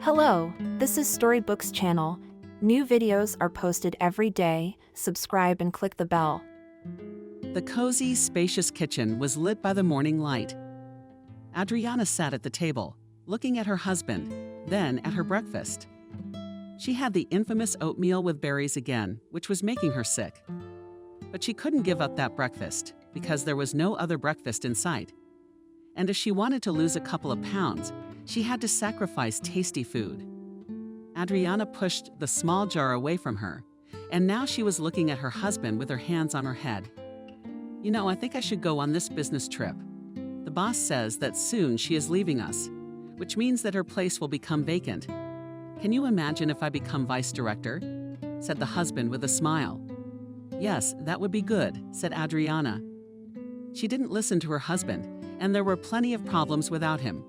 Hello, this is Storybooks channel. New videos are posted every day. Subscribe and click the bell. The cozy, spacious kitchen was lit by the morning light. Adriana sat at the table, looking at her husband, then at her breakfast. She had the infamous oatmeal with berries again, which was making her sick. But she couldn't give up that breakfast, because there was no other breakfast in sight. And if she wanted to lose a couple of pounds, she had to sacrifice tasty food. Adriana pushed the small jar away from her, and now she was looking at her husband with her hands on her head. I think I should go on this business trip. The boss says that soon she is leaving us, which means that her place will become vacant. Can you imagine if I become vice director? Said the husband with a smile. Yes, that would be good, said Adriana. She didn't listen to her husband, and there were plenty of problems without him.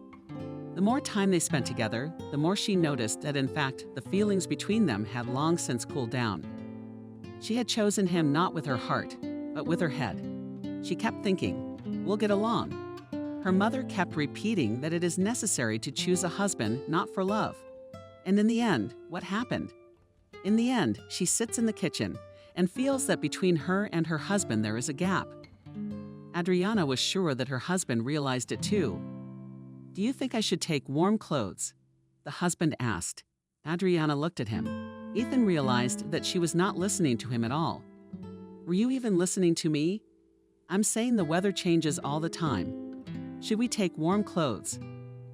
The more time they spent together, the more she noticed that in fact the feelings between them had long since cooled down. She had chosen him not with her heart, but with her head. She kept thinking, we'll get along. Her mother kept repeating that it is necessary to choose a husband not for love. And in the end, what happened? In the end, she sits in the kitchen and feels that between her and her husband there is a gap. Adriana was sure that her husband realized it too. Do you think I should take warm clothes? The husband asked. Adriana looked at him. Ethan realized that she was not listening to him at all. Were you even listening to me? I'm saying the weather changes all the time. Should we take warm clothes?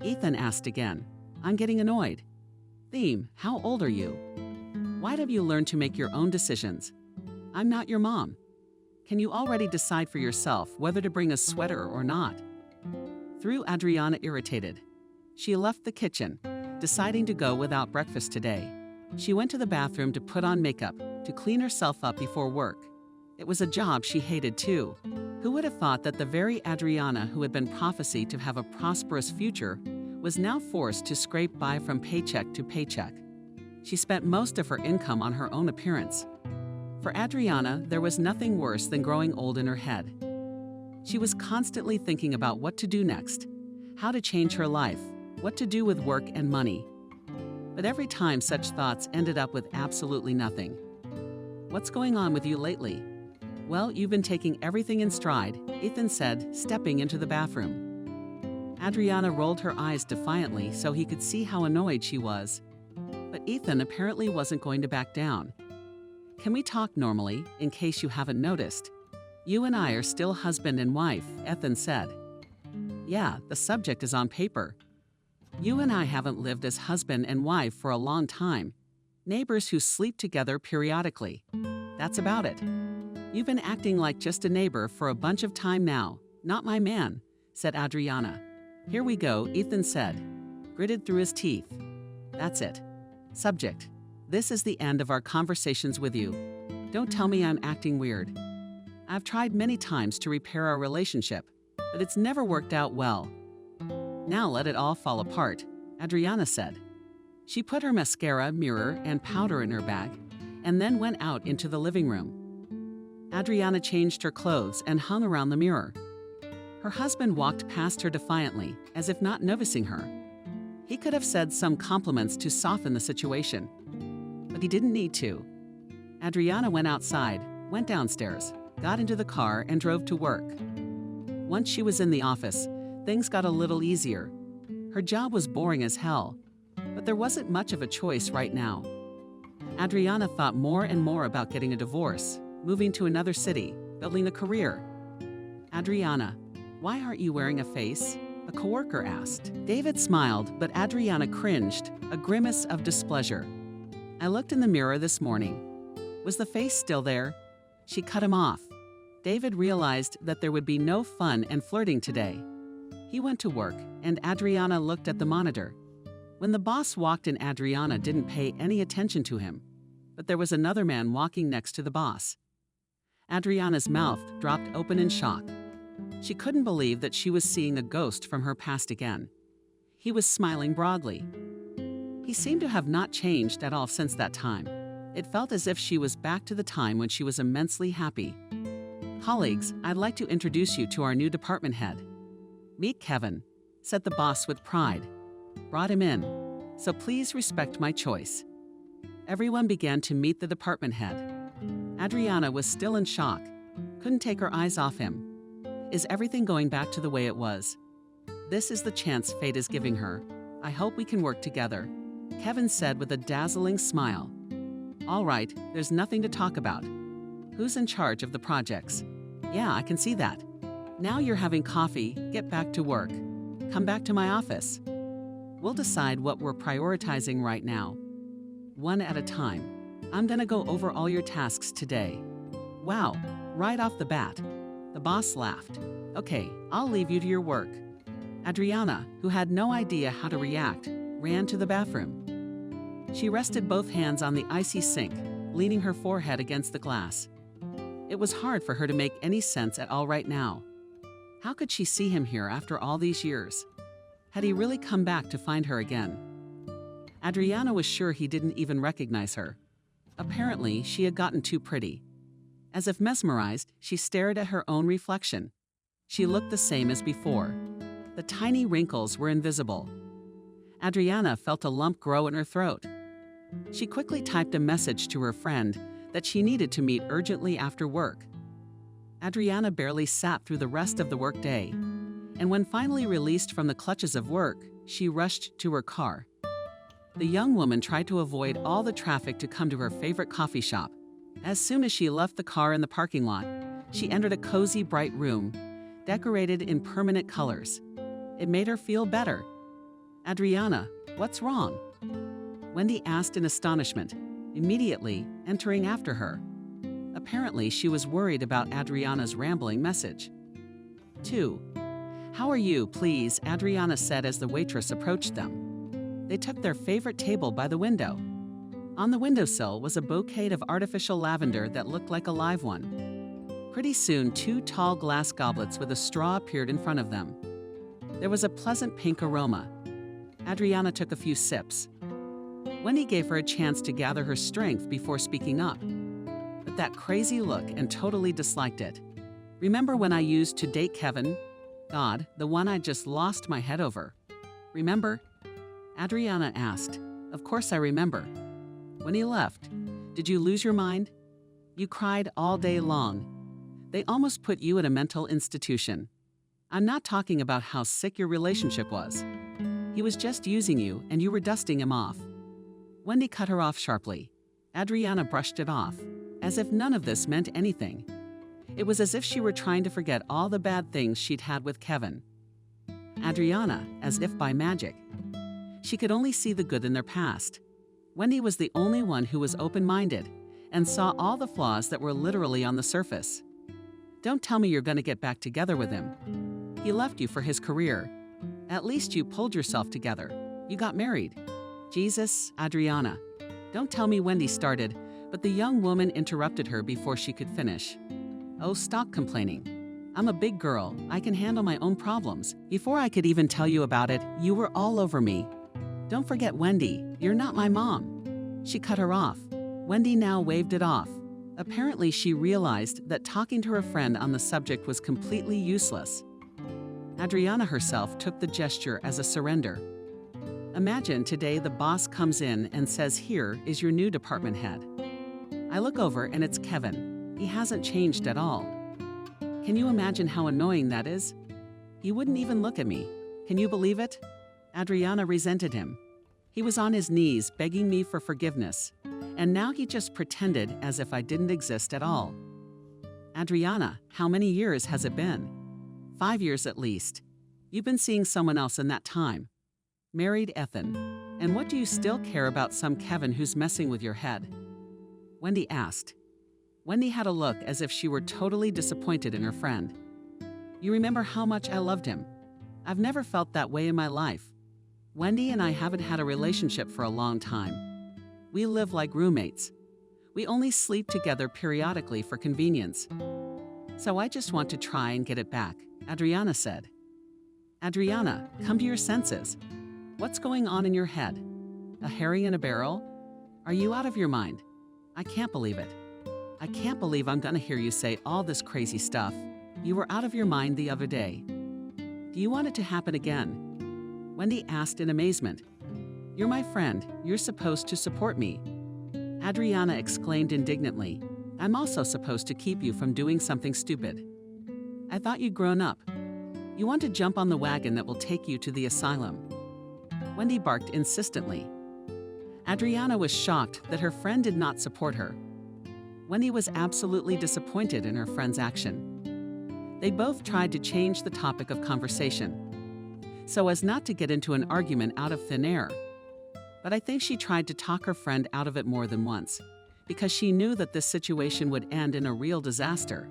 Ethan asked again. I'm getting annoyed. Theme, how old are you? Why have you learned to make your own decisions? I'm not your mom. Can you already decide for yourself whether to bring a sweater or not? Threw Adriana irritated. She left the kitchen, deciding to go without breakfast today. She went to the bathroom to put on makeup, to clean herself up before work. It was a job she hated too. Who would have thought that the very Adriana who had been prophesied to have a prosperous future was now forced to scrape by from paycheck to paycheck? She spent most of her income on her own appearance. For Adriana, there was nothing worse than growing old in her head. She was constantly thinking about what to do next, how to change her life, what to do with work and money. But every time such thoughts ended up with absolutely nothing. What's going on with you lately? Well, you've been taking everything in stride, Ethan said, stepping into the bathroom. Adriana rolled her eyes defiantly so he could see how annoyed she was. But Ethan apparently wasn't going to back down. Can we talk normally, in case you haven't noticed? You and I are still husband and wife, Ethan said. Yeah, the subject is on paper. You and I haven't lived as husband and wife for a long time. Neighbors who sleep together periodically. That's about it. You've been acting like just a neighbor for a bunch of time now, not my man, said Adriana. Here we go, Ethan said, gritted through his teeth. That's it. Subject. This is the end of our conversations with you. Don't tell me I'm acting weird. I've tried many times to repair our relationship, but it's never worked out well. Now let it all fall apart, Adriana said. She put her mascara, mirror, and powder in her bag, and then went out into the living room. Adriana changed her clothes and hung around the mirror. Her husband walked past her defiantly, as if not noticing her. He could have said some compliments to soften the situation, but he didn't need to. Adriana went outside, went downstairs, got into the car, and drove to work. Once she was in the office, things got a little easier. Her job was boring as hell, but there wasn't much of a choice right now. Adriana thought more and more about getting a divorce, moving to another city, building a career. Adriana, why aren't you wearing a face? A coworker asked. David smiled, but Adriana cringed, a grimace of displeasure. I looked in the mirror this morning. Was the face still there? She cut him off. David realized that there would be no fun and flirting today. He went to work, and Adriana looked at the monitor. When the boss walked in, Adriana didn't pay any attention to him, but there was another man walking next to the boss. Adriana's mouth dropped open in shock. She couldn't believe that she was seeing a ghost from her past again. He was smiling broadly. He seemed to have not changed at all since that time. It felt as if she was back to the time when she was immensely happy. Colleagues, I'd like to introduce you to our new department head. Meet Kevin, said the boss with pride. Brought him in. so please respect my choice." Everyone began to meet the department head. Adriana was still in shock, couldn't take her eyes off him. Is everything going back to the way it was? This is the chance fate is giving her. I hope we can work together, Kevin said with a dazzling smile. All right, there's nothing to talk about. Who's in charge of the projects? Yeah, I can see that. Now you're having coffee, get back to work. Come back to my office. We'll decide what we're prioritizing right now. One at a time. I'm gonna go over all your tasks today. Wow, right off the bat. The boss laughed. Okay, I'll leave you to your work. Adriana, who had no idea how to react, ran to the bathroom. She rested both hands on the icy sink, leaning her forehead against the glass. It was hard for her to make any sense at all right now. How could she see him here after all these years? Had he really come back to find her again? Adriana was sure he didn't even recognize her. Apparently, she had gotten too pretty. As if mesmerized, she stared at her own reflection. She looked the same as before. The tiny wrinkles were invisible. Adriana felt a lump grow in her throat. She quickly typed a message to her friend that she needed to meet urgently after work. Adriana barely sat through the rest of the workday, and when finally released from the clutches of work, she rushed to her car. The young woman tried to avoid all the traffic to come to her favorite coffee shop. As soon as she left the car in the parking lot, she entered a cozy, bright room, decorated in permanent colors. It made her feel better. Adriana, what's wrong? Wendy asked in astonishment, immediately entering after her. Apparently, she was worried about Adriana's rambling message. 2. How are you, please? Adriana said as the waitress approached them. They took their favorite table by the window. On the windowsill was a bouquet of artificial lavender that looked like a live one. Pretty soon, 2 tall glass goblets with a straw appeared in front of them. There was a pleasant pink aroma. Adriana took a few sips. Wendy gave her a chance to gather her strength before speaking up. But that crazy look and totally disliked it. Remember when I used to date Kevin? God, the one I just lost my head over. Remember? Adriana asked. Of course I remember. When he left, did you lose your mind? You cried all day long. They almost put you in a mental institution. I'm not talking about how sick your relationship was. He was just using you and you were dusting him off. Wendy cut her off sharply. Adriana brushed it off, as if none of this meant anything. It was as if she were trying to forget all the bad things she'd had with Kevin. Adriana, as if by magic. She could only see the good in their past. Wendy was the only one who was open-minded and saw all the flaws that were literally on the surface. Don't tell me you're going to get back together with him. He left you for his career. At least you pulled yourself together. You got married. Jesus, Adriana. Don't tell me Wendy started, but the young woman interrupted her before she could finish. Oh, stop complaining. I'm a big girl. I can handle my own problems. Before I could even tell you about it, you were all over me. Don't forget Wendy. You're not my mom. She cut her off. Wendy now waved it off. Apparently, she realized that talking to her friend on the subject was completely useless. Adriana herself took the gesture as a surrender. Imagine today the boss comes in and says, "Here is your new department head." I look over and it's Kevin. He hasn't changed at all. Can you imagine how annoying that is? He wouldn't even look at me. Can you believe it? Adriana resented him. He was on his knees begging me for forgiveness, and now he just pretended as if I didn't exist at all. Adriana, how many years has it been? 5 years at least. You've been seeing someone else in that time. Married Ethan. And what do you still care about some Kevin who's messing with your head? Wendy asked. Wendy had a look as if she were totally disappointed in her friend. You remember how much I loved him. I've never felt that way in my life. Wendy and I haven't had a relationship for a long time. We live like roommates. We only sleep together periodically for convenience. So I just want to try and get it back, Adriana said. Adriana, come to your senses. What's going on in your head? A herring in a barrel? Are you out of your mind? I can't believe it. I can't believe I'm gonna hear you say all this crazy stuff. You were out of your mind the other day. Do you want it to happen again? Wendy asked in amazement. You're my friend. You're supposed to support me. Adriana exclaimed indignantly. I'm also supposed to keep you from doing something stupid. I thought you'd grown up. You want to jump on the wagon that will take you to the asylum. Wendy barked insistently. Adriana was shocked that her friend did not support her. Wendy was absolutely disappointed in her friend's action. They both tried to change the topic of conversation, so as not to get into an argument out of thin air. But I think she tried to talk her friend out of it more than once, because she knew that this situation would end in a real disaster.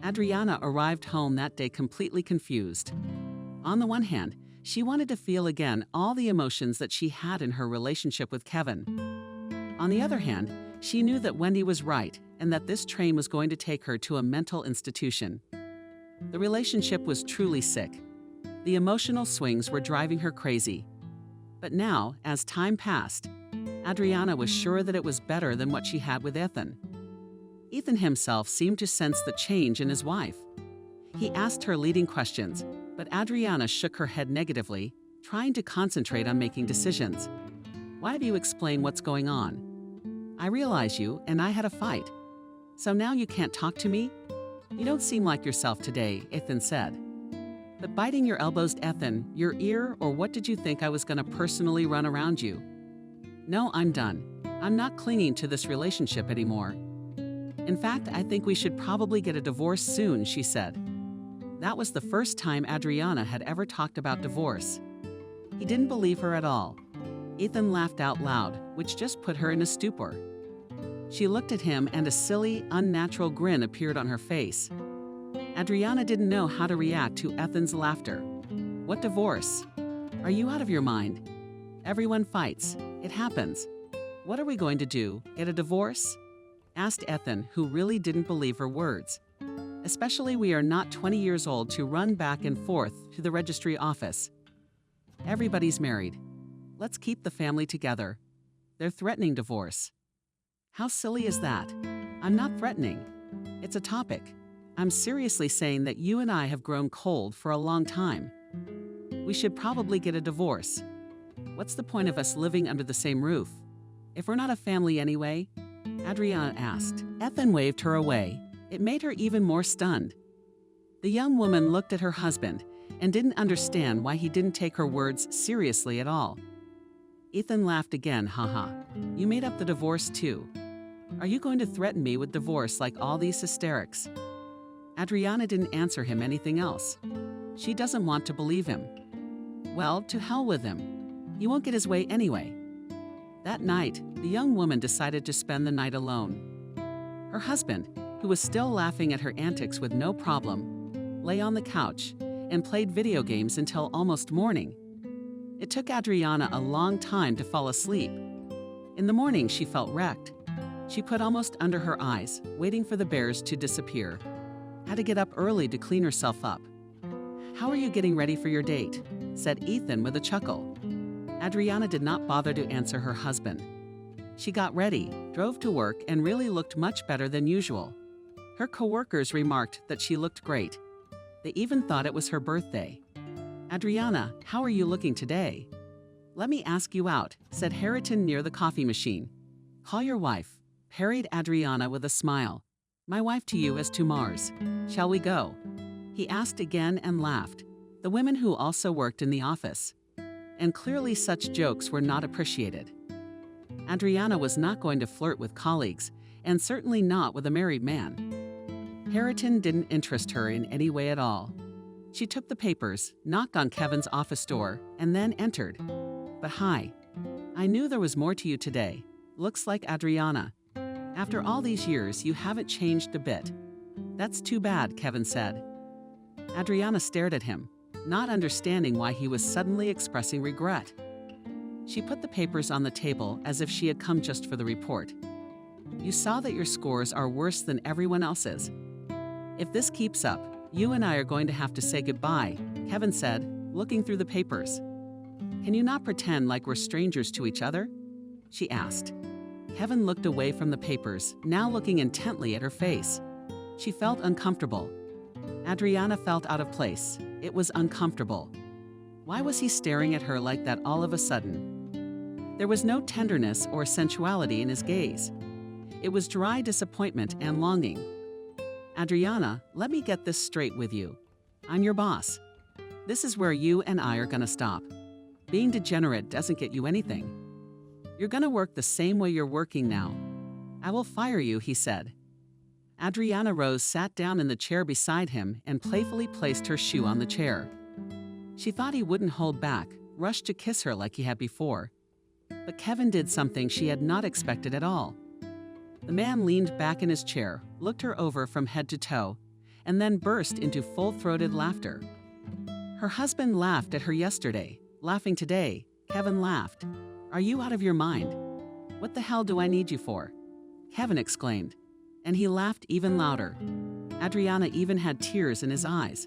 Adriana arrived home that day completely confused. On the one hand, she wanted to feel again all the emotions that she had in her relationship with Kevin. On the other hand, she knew that Wendy was right and that this train was going to take her to a mental institution. The relationship was truly sick. The emotional swings were driving her crazy. But now, as time passed, Adriana was sure that it was better than what she had with Ethan. Ethan himself seemed to sense the change in his wife. He asked her leading questions, but Adriana shook her head negatively, trying to concentrate on making decisions. Why do you explain what's going on? I realize you and I had a fight. So now you can't talk to me? You don't seem like yourself today, Ethan said. But biting your elbows, Ethan, your ear, or what did you think I was going to personally run around you? No, I'm done. I'm not clinging to this relationship anymore. In fact, I think we should probably get a divorce soon, she said. That was the first time Adriana had ever talked about divorce. He didn't believe her at all. Ethan laughed out loud, which just put her in a stupor. She looked at him and a silly, unnatural grin appeared on her face. Adriana didn't know how to react to Ethan's laughter. What divorce? Are you out of your mind? Everyone fights. It happens. What are we going to do? Get a divorce? Asked Ethan, who really didn't believe her words. Especially we are not 20 years old to run back and forth to the registry office. Everybody's married. Let's keep the family together. They're threatening divorce. How silly is that? I'm not threatening. It's a topic. I'm seriously saying that you and I have grown cold for a long time. We should probably get a divorce. What's the point of us living under the same roof? If we're not a family anyway? Adriana asked. Ethan waved her away. It made her even more stunned. The young woman looked at her husband and didn't understand why he didn't take her words seriously at all. Ethan laughed again, haha. You made up the divorce too. Are you going to threaten me with divorce like all these hysterics? Adriana didn't answer him anything else. She doesn't want to believe him. Well, to hell with him. He won't get his way anyway. That night, the young woman decided to spend the night alone. Her husband, who was still laughing at her antics with no problem, lay on the couch and played video games until almost morning. It took Adriana a long time to fall asleep. In the morning, she felt wrecked. She put almost under her eyes, waiting for the bears to disappear. Had to get up early to clean herself up. How are you getting ready for your date? Said Ethan with a chuckle. Adriana did not bother to answer her husband. She got ready, drove to work, and really looked much better than usual. Her coworkers remarked that she looked great. They even thought it was her birthday. Adriana, how are you looking today? Let me ask you out, said Harriton near the coffee machine. Call your wife, parried Adriana with a smile. My wife to you as to Mars. Shall we go? He asked again and laughed. The women who also worked in the office. And clearly such jokes were not appreciated. Adriana was not going to flirt with colleagues, and certainly not with a married man. Harriton didn't interest her in any way at all. She took the papers, knocked on Kevin's office door, and then entered. But hi. I knew there was more to you today. Looks like Adriana. After all these years, you haven't changed a bit. That's too bad, Kevin said. Adriana stared at him, not understanding why he was suddenly expressing regret. She put the papers on the table as if she had come just for the report. You saw that your scores are worse than everyone else's. If this keeps up, you and I are going to have to say goodbye, Kevin said, looking through the papers. Can you not pretend like we're strangers to each other? She asked. Kevin looked away from the papers, now looking intently at her face. She felt uncomfortable. Adriana felt out of place. It was uncomfortable. Why was he staring at her like that all of a sudden? There was no tenderness or sensuality in his gaze. It was dry disappointment and longing. Adriana, let me get this straight with you. I'm your boss. This is where you and I are gonna stop. Being degenerate doesn't get you anything. You're gonna work the same way you're working now. I will fire you, he said. Adriana Rose sat down in the chair beside him and playfully placed her shoe on the chair. She thought he wouldn't hold back, rushed to kiss her like he had before. But Kevin did something she had not expected at all. The man leaned back in his chair, looked her over from head to toe, and then burst into full-throated laughter. Her husband laughed at her yesterday. Laughing today, Kevin laughed. Are you out of your mind? What the hell do I need you for? Kevin exclaimed, and he laughed even louder. Adriana even had tears in his eyes.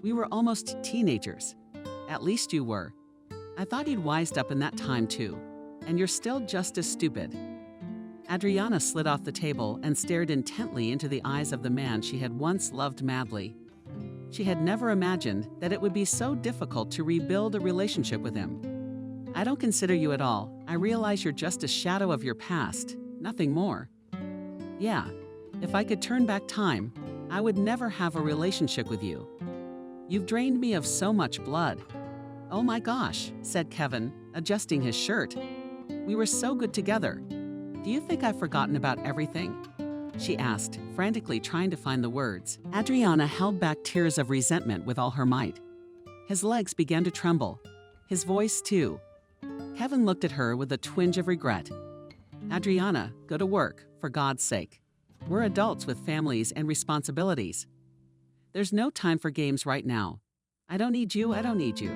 We were almost teenagers. At least you were. I thought you'd wised up in that time too, and you're still just as stupid. Adriana slid off the table and stared intently into the eyes of the man she had once loved madly. She had never imagined that it would be so difficult to rebuild a relationship with him. I don't consider you at all. I realize you're just a shadow of your past, nothing more. Yeah, if I could turn back time, I would never have a relationship with you. You've drained me of so much blood. Oh my gosh, said Kevin, adjusting his shirt. We were so good together. Do you think I've forgotten about everything? She asked, frantically trying to find the words. Adriana held back tears of resentment with all her might. His legs began to tremble. His voice too. Kevin looked at her with a twinge of regret. Adriana, go to work, for God's sake. We're adults with families and responsibilities. There's no time for games right now. I don't need you, I don't need you.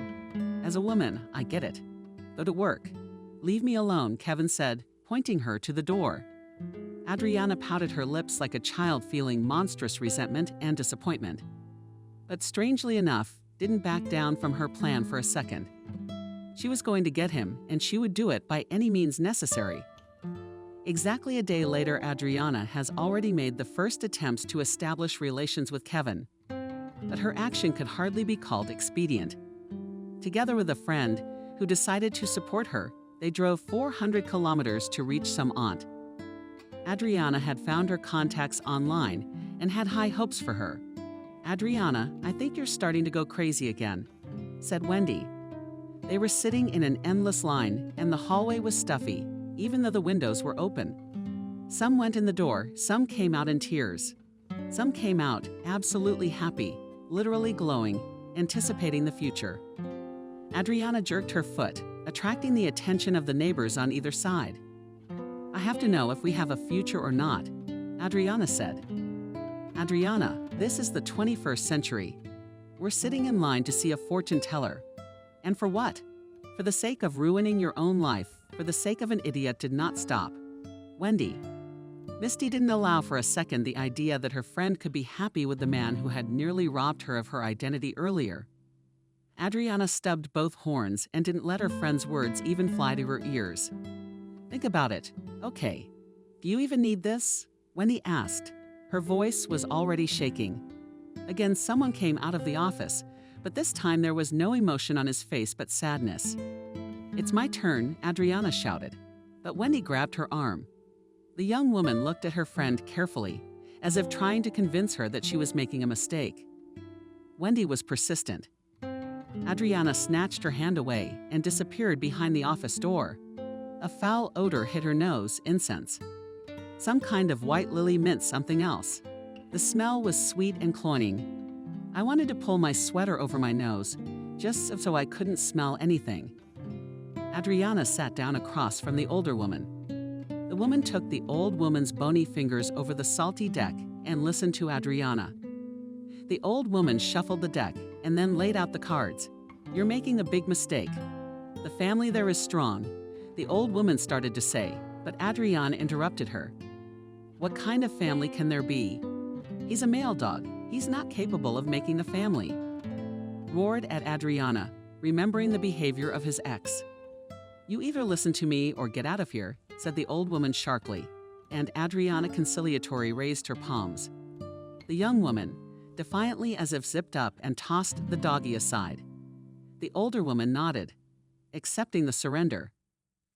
As a woman, I get it. Go to work. Leave me alone, Kevin said, pointing her to the door. Adriana pouted her lips like a child feeling monstrous resentment and disappointment. But strangely enough, didn't back down from her plan for a second. She was going to get him, and she would do it by any means necessary. Exactly a day later, Adriana has already made the first attempts to establish relations with Kevin. But her action could hardly be called expedient. Together with a friend who decided to support her, they drove 400 kilometers to reach some aunt. Adriana had found her contacts online and had high hopes for her. Adriana, I think you're starting to go crazy again, said Wendy. They were sitting in an endless line, and the hallway was stuffy, even though the windows were open. Some went in the door, some came out in tears. Some came out absolutely happy, literally glowing, anticipating the future. Adriana jerked her foot, attracting the attention of the neighbors on either side. I have to know if we have a future or not, Adriana said. Adriana, this is the 21st century. We're sitting in line to see a fortune teller. And for what? For the sake of ruining your own life, for the sake of an idiot did not stop. Wendy. Misty didn't allow for a second the idea that her friend could be happy with the man who had nearly robbed her of her identity earlier. Adriana stubbed both horns and didn't let her friend's words even fly to her ears. Think about it. Okay. Do you even need this? Wendy asked. Her voice was already shaking. Again, someone came out of the office, but this time there was no emotion on his face but sadness. It's my turn, Adriana shouted, but Wendy grabbed her arm. The young woman looked at her friend carefully, as if trying to convince her that she was making a mistake. Wendy was persistent. Adriana snatched her hand away and disappeared behind the office door. A foul odor hit her nose, incense. Some kind of white lily mint something else. The smell was sweet and cloying. I wanted to pull my sweater over my nose, just so I couldn't smell anything. Adriana sat down across from the older woman. The woman took the old woman's bony fingers over the salty deck and listened to Adriana. The old woman shuffled the deck and then laid out the cards. You're making a big mistake. The family there is strong, the old woman started to say, but Adriana interrupted her. What kind of family can there be? He's a male dog. He's not capable of making a family. Roared at Adriana, remembering the behavior of his ex. You either listen to me or get out of here, said the old woman sharply, and Adriana conciliatory raised her palms. The young woman, defiantly as if zipped up and tossed the doggy aside. The older woman nodded, accepting the surrender.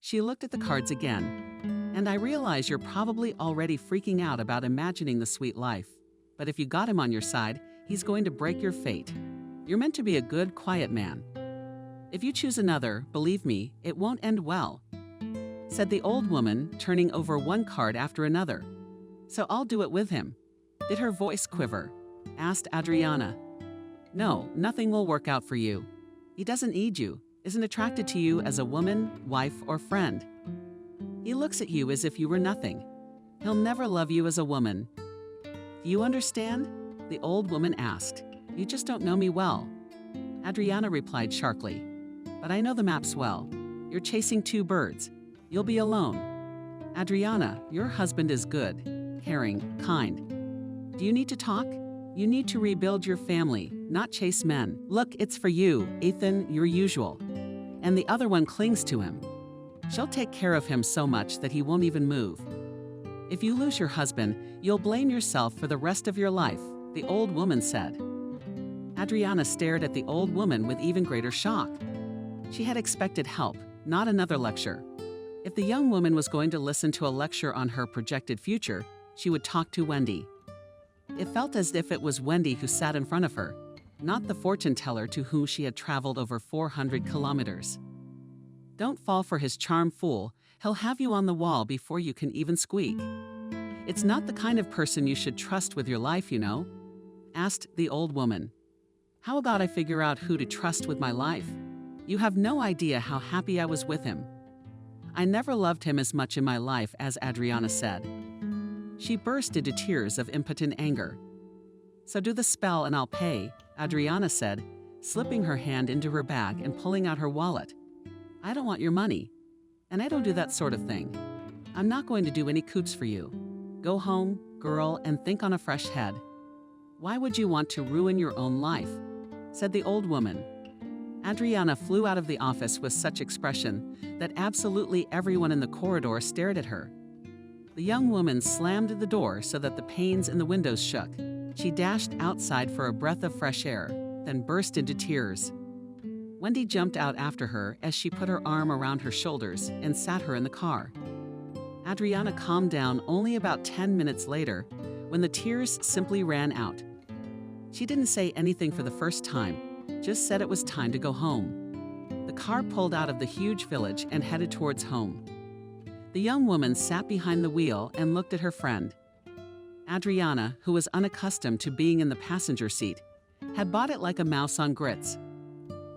She looked at the cards again. And I realize you're probably already freaking out about imagining the sweet life. But if you got him on your side, he's going to break your fate. You're meant to be a good, quiet man. If you choose another, believe me, it won't end well," said the old woman, turning over one card after another. "So I'll do it with him." Did her voice quiver? Asked Adriana. "No, nothing will work out for you. He doesn't need you, isn't attracted to you as a woman, wife, or friend. He looks at you as if you were nothing. He'll never love you as a woman. Do you understand?" the old woman asked. "You just don't know me well." Adriana replied sharply. "But I know the maps well. You're chasing two birds. You'll be alone. Adriana, your husband is good, caring, kind. Do you need to talk? You need to rebuild your family, not chase men. Look, it's for you, Ethan, your usual." And the other one clings to him. "She'll take care of him so much that he won't even move. If you lose your husband, you'll blame yourself for the rest of your life," the old woman said. Adriana stared at the old woman with even greater shock. She had expected help, not another lecture. If the young woman was going to listen to a lecture on her projected future, she would talk to Wendy. It felt as if it was Wendy who sat in front of her, not the fortune teller to whom she had traveled over 400 kilometers. "Don't fall for his charm, fool. He'll have you on the wall before you can even squeak. It's not the kind of person you should trust with your life, you know," asked the old woman. "How about I figure out who to trust with my life? You have no idea how happy I was with him. I never loved him as much in my life," as Adriana said. She burst into tears of impotent anger. "So do the spell and I'll pay," Adriana said, slipping her hand into her bag and pulling out her wallet. "I don't want your money, and I don't do that sort of thing. I'm not going to do any coots for you. Go home, girl, and think on a fresh head. Why would you want to ruin your own life?" said the old woman. Adriana flew out of the office with such expression that absolutely everyone in the corridor stared at her. The young woman slammed the door so that the panes in the windows shook. She dashed outside for a breath of fresh air, then burst into tears. Wendy jumped out after her as she put her arm around her shoulders and sat her in the car. Adriana calmed down only about 10 minutes later, when the tears simply ran out. She didn't say anything for the first time, just said it was time to go home. The car pulled out of the huge village and headed towards home. The young woman sat behind the wheel and looked at her friend. Adriana, who was unaccustomed to being in the passenger seat, had bought it like a mouse on grits.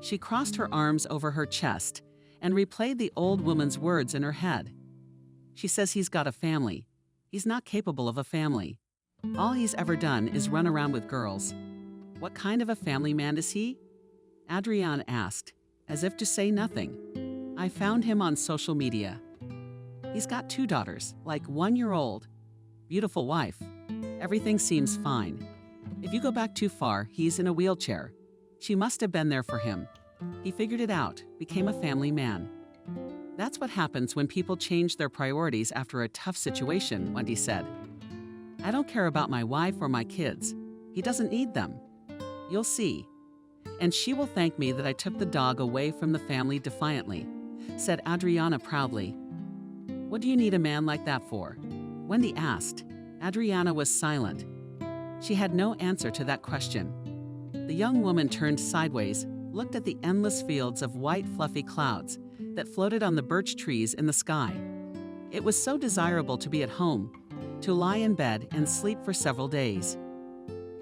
She crossed her arms over her chest and replayed the old woman's words in her head. She says he's got a family. He's not capable of a family. All he's ever done is run around with girls. What kind of a family man is he? Adriana asked, as if to say nothing. I found him on social media. He's got 2 daughters, like 1-year-old. Beautiful wife. Everything seems fine. If you go back too far, he's in a wheelchair. She must have been there for him. He figured it out, became a family man. That's what happens when people change their priorities after a tough situation, Wendy said. I don't care about my wife or my kids. He doesn't need them. You'll see. And she will thank me that I took the dog away from the family defiantly, said Adriana proudly. What do you need a man like that for? Wendy asked. Adriana was silent. She had no answer to that question. The young woman turned sideways, looked at the endless fields of white fluffy clouds that floated on the birch trees in the sky. It was so desirable to be at home, to lie in bed and sleep for several days.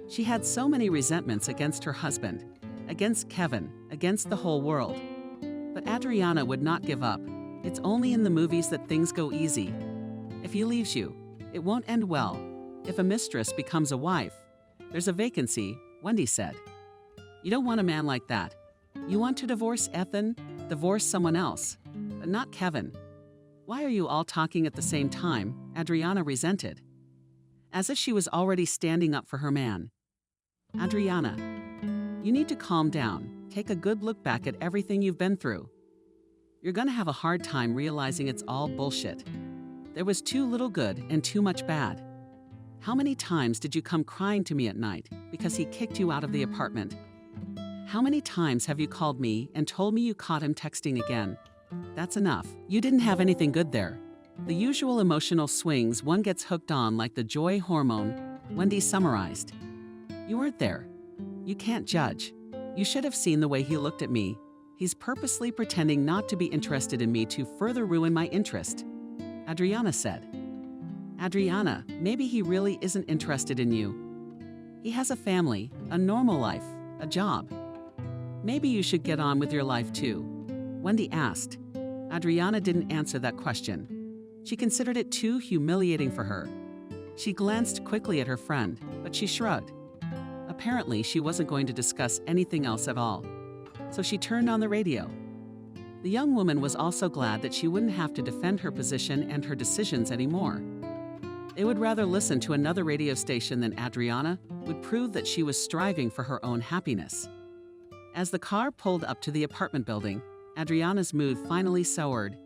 She had so many resentments against her husband, against Kevin, against the whole world. But Adriana would not give up. It's only in the movies that things go easy. If he leaves you, it won't end well. If a mistress becomes a wife, there's a vacancy, Wendy said. You don't want a man like that. You want to divorce Ethan, divorce someone else, but not Kevin. Why are you all talking at the same time? Adriana resented, as if she was already standing up for her man. Adriana, you need to calm down. Take a good look back at everything you've been through. You're going to have a hard time realizing it's all bullshit. There was too little good and too much bad. How many times did you come crying to me at night because he kicked you out of the apartment? How many times have you called me and told me you caught him texting again? That's enough. You didn't have anything good there. The usual emotional swings one gets hooked on like the joy hormone, Wendy summarized. You weren't there. You can't judge. You should have seen the way he looked at me. He's purposely pretending not to be interested in me to further ruin my interest, Adriana said. Adriana, maybe he really isn't interested in you. He has a family, a normal life, a job. Maybe you should get on with your life too, Wendy asked. Adriana didn't answer that question. She considered it too humiliating for her. She glanced quickly at her friend, but she shrugged. Apparently, she wasn't going to discuss anything else at all. So she turned on the radio. The young woman was also glad that she wouldn't have to defend her position and her decisions anymore. They would rather listen to another radio station than Adriana would prove that she was striving for her own happiness. As the car pulled up to the apartment building, Adriana's mood finally soured.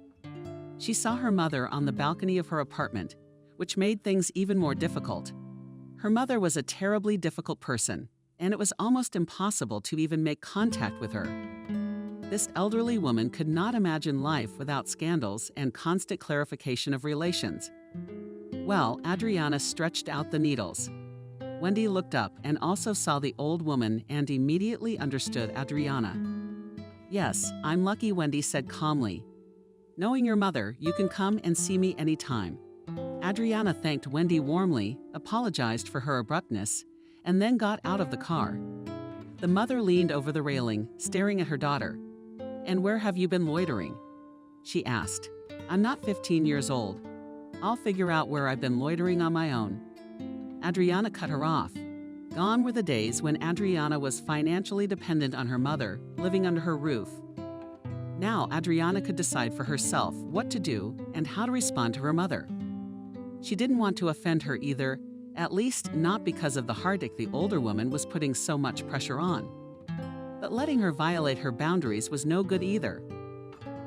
She saw her mother on the balcony of her apartment, which made things even more difficult. Her mother was a terribly difficult person, and it was almost impossible to even make contact with her. This elderly woman could not imagine life without scandals and constant clarification of relations. Well, Adriana stretched out the needles. Wendy looked up and also saw the old woman and immediately understood Adriana. Yes, I'm lucky, Wendy said calmly. Knowing your mother, you can come and see me anytime. Adriana thanked Wendy warmly, apologized for her abruptness, and then got out of the car. The mother leaned over the railing, staring at her daughter. And where have you been loitering? She asked. I'm not 15 years old. I'll figure out where I've been loitering on my own. Adriana cut her off. Gone were the days when Adriana was financially dependent on her mother, living under her roof. Now Adriana could decide for herself what to do and how to respond to her mother. She didn't want to offend her either, at least not because of the heartache the older woman was putting so much pressure on. But letting her violate her boundaries was no good either.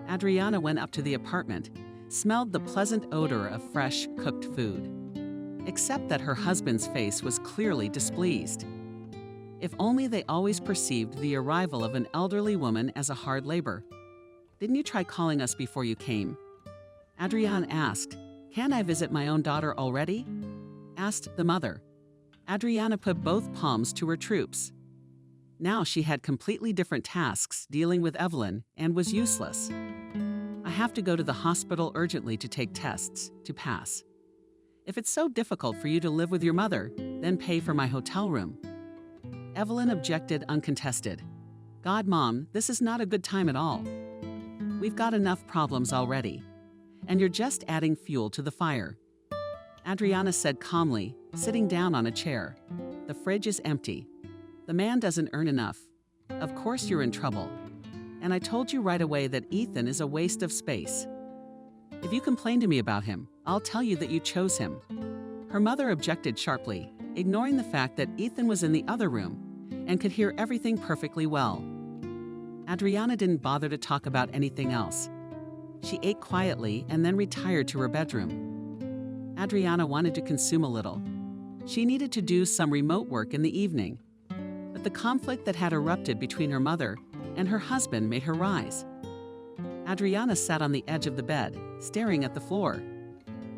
Adriana went up to the apartment, smelled the pleasant odor of fresh, cooked food. Except that her husband's face was clearly displeased. If only they always perceived the arrival of an elderly woman as a hard labor. Didn't you try calling us before you came? Adriana asked. Can I visit my own daughter already? Asked the mother. Adriana put both palms to her troops. Now she had completely different tasks dealing with Evelyn and was useless. I have to go to the hospital urgently to take tests, to pass. If it's so difficult for you to live with your mother, then pay for my hotel room. Evelyn objected uncontested. God, Mom, this is not a good time at all. We've got enough problems already, and you're just adding fuel to the fire. Adriana said calmly, sitting down on a chair. The fridge is empty. The man doesn't earn enough. Of course you're in trouble. And I told you right away that Ethan is a waste of space. If you complain to me about him, I'll tell you that you chose him. Her mother objected sharply, ignoring the fact that Ethan was in the other room and could hear everything perfectly well. Adriana didn't bother to talk about anything else. She ate quietly and then retired to her bedroom. Adriana wanted to consume a little. She needed to do some remote work in the evening. But the conflict that had erupted between her mother and her husband made her rise. Adriana sat on the edge of the bed, staring at the floor,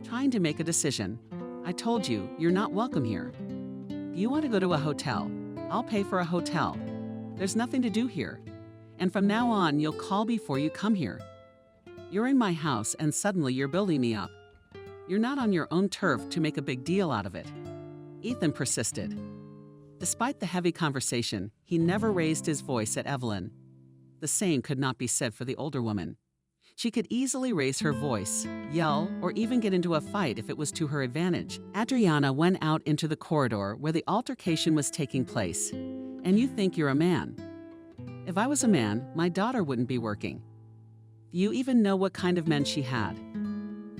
trying to make a decision. I told you, you're not welcome here. If you want to go to a hotel, I'll pay for a hotel. There's nothing to do here. And from now on, you'll call before you come here. You're in my house and suddenly you're building me up. You're not on your own turf to make a big deal out of it. Ethan persisted. Despite the heavy conversation, he never raised his voice at Evelyn. The same could not be said for the older woman. She could easily raise her voice, yell, or even get into a fight if it was to her advantage. Adriana went out into the corridor where the altercation was taking place. And you think you're a man. If I was a man, my daughter wouldn't be working. Do you even know what kind of men she had?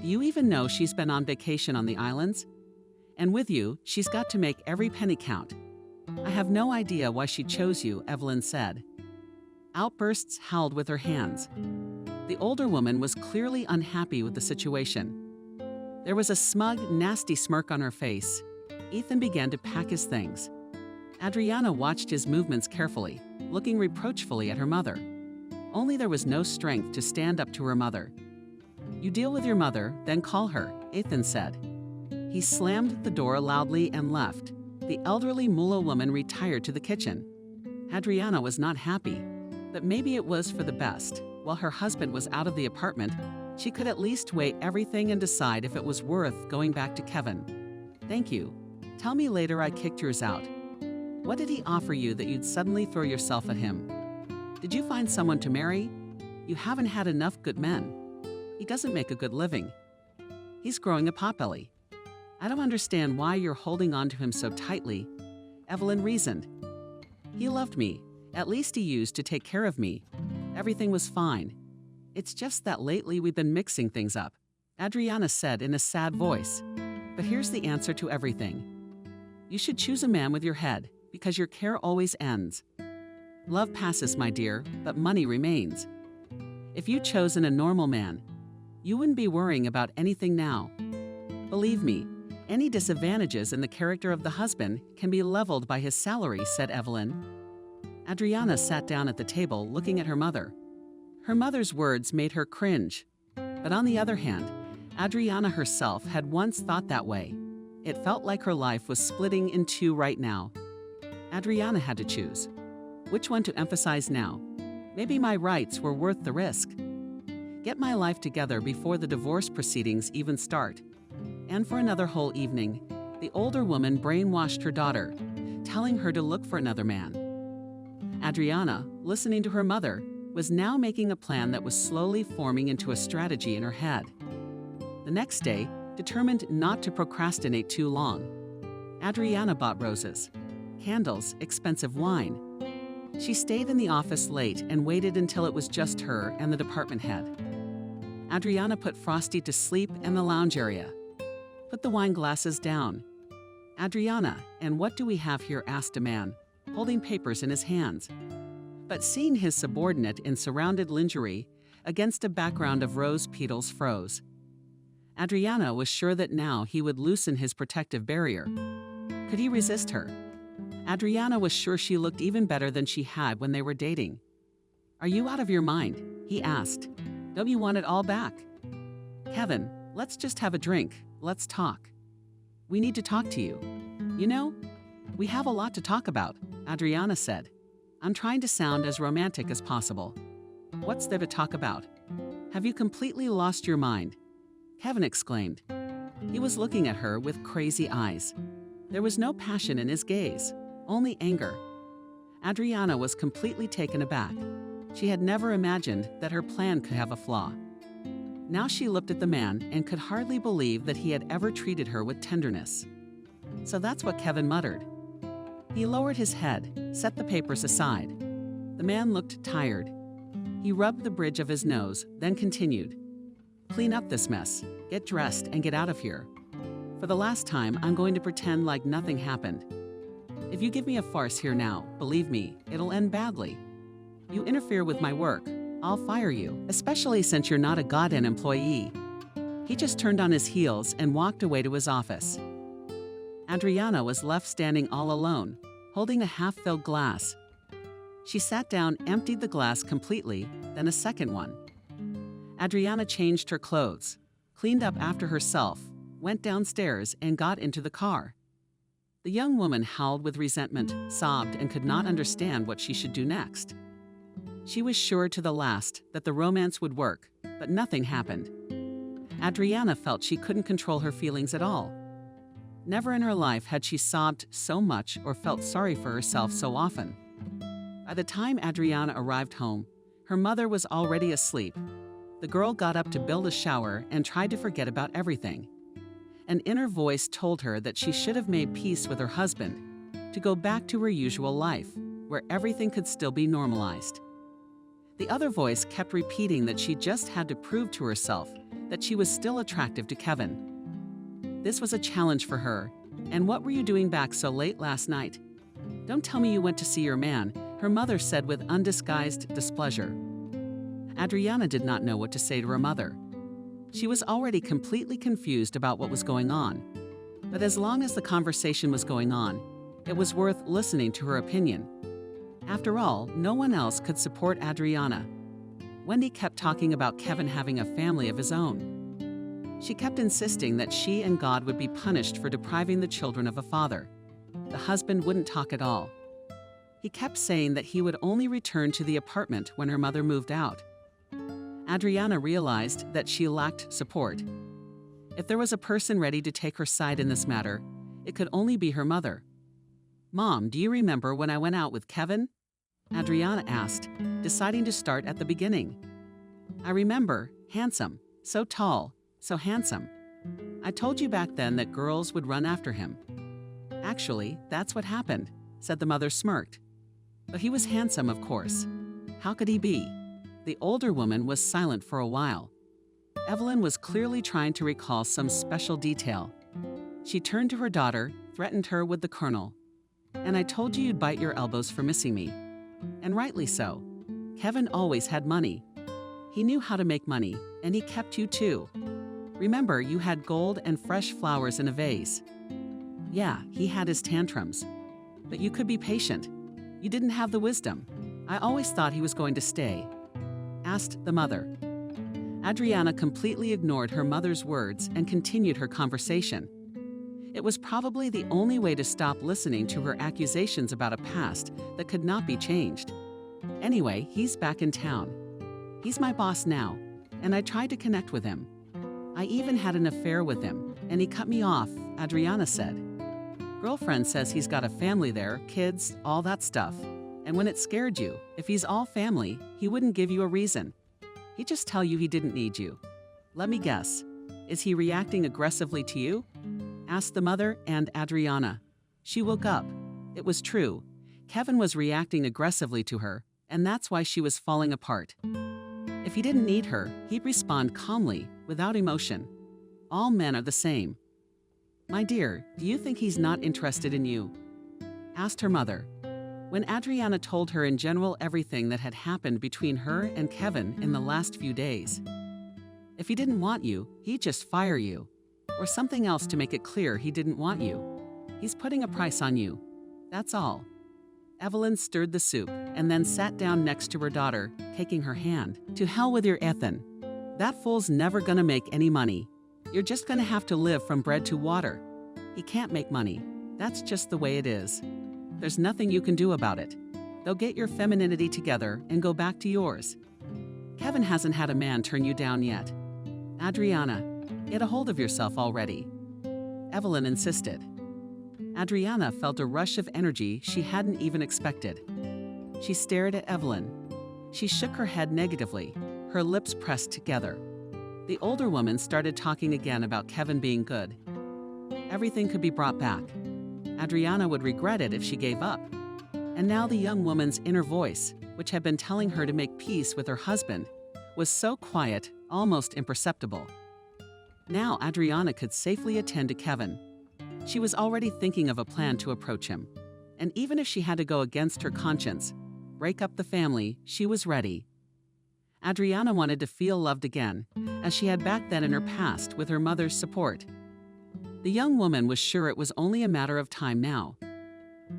Do you even know she's been on vacation on the islands? And with you, she's got to make every penny count. I have no idea why she chose you, Evelyn said. Outbursts howled with her hands. The older woman was clearly unhappy with the situation. There was a smug, nasty smirk on her face. Ethan began to pack his things. Adriana watched his movements carefully, looking reproachfully at her mother. only there was no strength to stand up to her mother. "You deal with your mother, then call her," Ethan said. He slammed the door loudly and left. The elderly Mullah woman retired to the kitchen. Adriana was not happy, but maybe it was for the best. While her husband was out of the apartment, she could at least weigh everything and decide if it was worth going back to Kevin. "Thank you. Tell me later I kicked yours out. What did he offer you that you'd suddenly throw yourself at him? Did you find someone to marry? You haven't had enough good men. He doesn't make a good living. He's growing a potbelly. I don't understand why you're holding on to him so tightly," Evelyn reasoned. "He loved me. At least he used to take care of me. Everything was fine. It's just that lately we've been mixing things up," Adriana said in a sad voice. "But here's the answer to everything. You should choose a man with your head, because your care always ends. Love passes, my dear, but money remains. If you'd chosen a normal man, you wouldn't be worrying about anything now. Believe me, any disadvantages in the character of the husband can be leveled by his salary," said Evelyn. Adriana sat down at the table looking at her mother. Her mother's words made her cringe. But on the other hand, Adriana herself had once thought that way. It felt like her life was splitting in two right now. Adriana had to choose. Which one to emphasize now? Maybe my rights were worth the risk. Get my life together before the divorce proceedings even start. And for another whole evening, the older woman brainwashed her daughter, telling her to look for another man. Adriana, listening to her mother, was now making a plan that was slowly forming into a strategy in her head. The next day, determined not to procrastinate too long, Adriana bought roses, candles, expensive wine. She stayed in the office late and waited until it was just her and the department head. Adriana put Frosty to sleep in the lounge area. "Put the wine glasses down." "Adriana, and what do we have here?" asked a man, holding papers in his hands. But seeing his subordinate in surrounded lingerie against a background of rose petals froze. Adriana was sure that now he would loosen his protective barrier. Could he resist her? Adriana was sure she looked even better than she had when they were dating. "Are you out of your mind?" he asked. "Don't you want it all back?" "Kevin, let's just have a drink. Let's talk. We need to talk to you. You know, we have a lot to talk about," Adriana said. "I'm trying to sound as romantic as possible. What's there to talk about? Have you completely lost your mind?" Kevin exclaimed. He was looking at her with crazy eyes. There was no passion in his gaze, only anger. Adriana was completely taken aback. She had never imagined that her plan could have a flaw. Now she looked at the man and could hardly believe that he had ever treated her with tenderness. "So that's what Kevin muttered." He lowered his head, set the papers aside. The man looked tired. He rubbed the bridge of his nose, then continued. "Clean up this mess, get dressed, and get out of here. For the last time, I'm going to pretend like nothing happened. If you give me a farce here now, believe me, it'll end badly. You interfere with my work, I'll fire you, especially since you're not a goddamn employee." He just turned on his heels and walked away to his office. Adriana was left standing all alone, holding a half-filled glass. She sat down, emptied the glass completely, then a second one. Adriana changed her clothes, cleaned up after herself, went downstairs, and got into the car. The young woman howled with resentment, sobbed, and could not understand what she should do next. She was sure to the last that the romance would work, but nothing happened. Adriana felt she couldn't control her feelings at all. Never in her life had she sobbed so much or felt sorry for herself so often. By the time Adriana arrived home, her mother was already asleep. The girl got up to build a shower and tried to forget about everything. An inner voice told her that she should have made peace with her husband, to go back to her usual life, where everything could still be normalized. The other voice kept repeating that she just had to prove to herself that she was still attractive to Kevin. This was a challenge for her. "And what were you doing back so late last night? Don't tell me you went to see your man," her mother said with undisguised displeasure. Adriana did not know what to say to her mother. She was already completely confused about what was going on. But as long as the conversation was going on, it was worth listening to her opinion. After all, no one else could support Adriana. Wendy kept talking about Kevin having a family of his own. She kept insisting that she and God would be punished for depriving the children of a father. The husband wouldn't talk at all. He kept saying that he would only return to the apartment when her mother moved out. Adriana realized that she lacked support. If there was a person ready to take her side in this matter, it could only be her mother. "Mom, do you remember when I went out with Kevin?" Adriana asked, deciding to start at the beginning. "I remember, handsome, so tall, so handsome. I told you back then that girls would run after him." "Actually, that's what happened," said the mother, smirked. "But he was handsome, of course. How could he be?" The older woman was silent for a while. Evelyn was clearly trying to recall some special detail. She turned to her daughter, threatened her with the Colonel. "And I told you you'd bite your elbows for missing me." And rightly so. Kevin always had money. He knew how to make money, and he kept you too. Remember, you had gold and fresh flowers in a vase. Yeah, he had his tantrums. But you could be patient. You didn't have the wisdom. I always thought he was going to stay," asked the mother. Adriana completely ignored her mother's words and continued her conversation. It was probably the only way to stop listening to her accusations about a past that could not be changed. "Anyway, he's back in town. He's my boss now, and I tried to connect with him. I even had an affair with him, and he cut me off," Adriana said. "Girlfriend says he's got a family there, kids, all that stuff. And when it scared you, if he's all family, he wouldn't give you a reason. He'd just tell you he didn't need you. Let me guess, is he reacting aggressively to you?" asked the mother and Adriana. She woke up. It was true. Kevin was reacting aggressively to her, and that's why she was falling apart. If he didn't need her, he'd respond calmly, without emotion. All men are the same. "My dear, do you think he's not interested in you?" asked her mother. When Adriana told her in general everything that had happened between her and Kevin in the last few days. "If he didn't want you, he'd just fire you. Or something else to make it clear he didn't want you. He's putting a price on you. That's all." Evelyn stirred the soup and then sat down next to her daughter, taking her hand. "To hell with your Ethan. That fool's never gonna make any money. You're just gonna have to live from bread to water. He can't make money. That's just the way it is. There's nothing you can do about it. They'll get your femininity together and go back to yours. Kevin hasn't had a man turn you down yet. Adriana, get a hold of yourself already," Evelyn insisted. Adriana felt a rush of energy she hadn't even expected. She stared at Evelyn. She shook her head negatively, her lips pressed together. The older woman started talking again about Kevin being good. Everything could be brought back. Adriana would regret it if she gave up. And now the young woman's inner voice, which had been telling her to make peace with her husband, was so quiet, almost imperceptible. Now Adriana could safely attend to Kevin. She was already thinking of a plan to approach him. And even if she had to go against her conscience, break up the family, she was ready. Adriana wanted to feel loved again, as she had back then in her past with her mother's support. The young woman was sure it was only a matter of time now.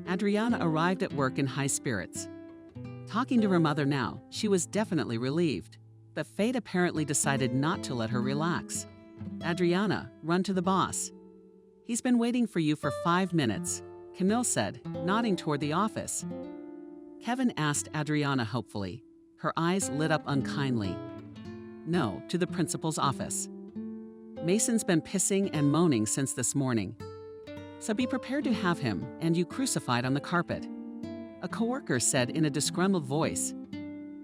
Adriana arrived at work in high spirits. Talking to her mother now, she was definitely relieved, but fate apparently decided not to let her relax. "Adriana, run to the boss. He's been waiting for you for 5 minutes," Camille said, nodding toward the office. Kevin asked Adriana hopefully. Her eyes lit up unkindly. "No, to the principal's office. Mason's been pissing and moaning since this morning. So be prepared to have him and you crucified on the carpet," a coworker said in a disgruntled voice.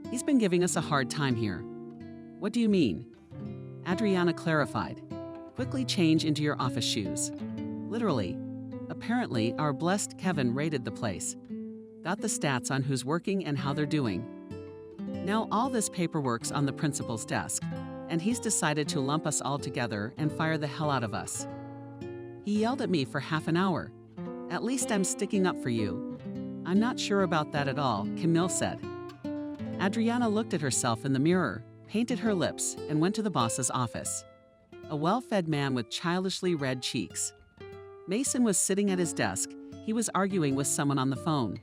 "He's been giving us a hard time here." "What do you mean?" Adriana clarified. "Quickly change into your office shoes." Literally. Apparently, our blessed Kevin raided the place. Got the stats on who's working and how they're doing. Now all this paperwork's on the principal's desk, and he's decided to lump us all together and fire the hell out of us. He yelled at me for half an hour. "At least I'm sticking up for you." "I'm not sure about that at all," Camille said. Adriana looked at herself in the mirror, painted her lips, and went to the boss's office. A well-fed man with childishly red cheeks. Mason was sitting at his desk. He was arguing with someone on the phone.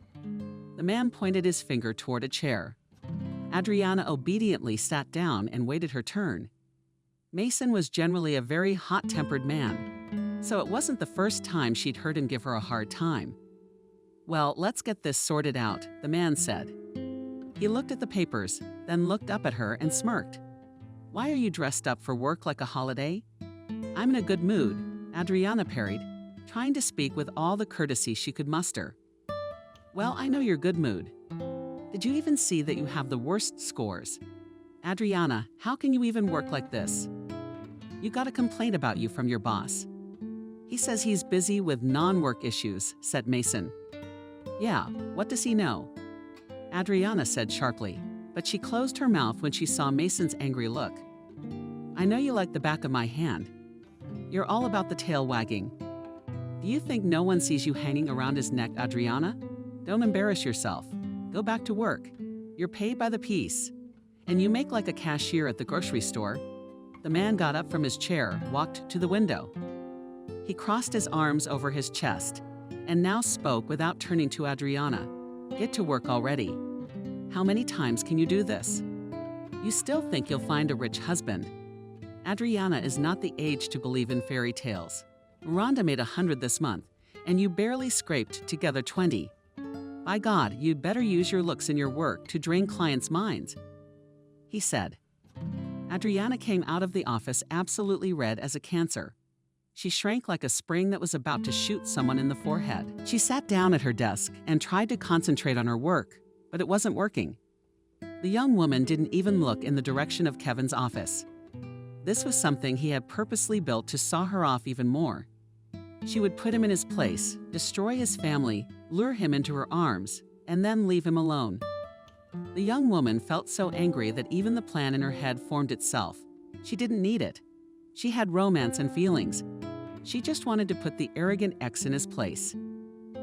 The man pointed his finger toward a chair. Adriana obediently sat down and waited her turn. Mason was generally a very hot-tempered man, so it wasn't the first time she'd heard him give her a hard time. "Well, let's get this sorted out," the man said. He looked at the papers, then looked up at her and smirked. "Why are you dressed up for work like a holiday?" "I'm in a good mood," Adriana parried, trying to speak with all the courtesy she could muster. "Well, I know your good mood. Did you even see that you have the worst scores? Adriana, how can you even work like this? You got a complaint about you from your boss." "He says he's busy with non-work issues," said Mason. "Yeah, what does he know?" Adriana said sharply, but she closed her mouth when she saw Mason's angry look. "I know you like the back of my hand. You're all about the tail wagging. Do you think no one sees you hanging around his neck, Adriana? Don't embarrass yourself. Go back to work. You're paid by the piece. And you make like a cashier at the grocery store." The man got up from his chair, walked to the window. He crossed his arms over his chest, and now spoke without turning to Adriana. "Get to work already. How many times can you do this? You still think you'll find a rich husband. Adriana is not the age to believe in fairy tales. Rhonda made 100 this month, and you barely scraped together 20. By God, you'd better use your looks in your work to drain clients' minds," he said. Adriana came out of the office absolutely red as a cancer. She shrank like a spring that was about to shoot someone in the forehead. She sat down at her desk and tried to concentrate on her work, but it wasn't working. The young woman didn't even look in the direction of Kevin's office. This was something he had purposely built to saw her off even more. She would put him in his place, destroy his family, lure him into her arms, and then leave him alone. The young woman felt so angry that even the plan in her head formed itself. She didn't need it. She had romance and feelings. She just wanted to put the arrogant ex in his place.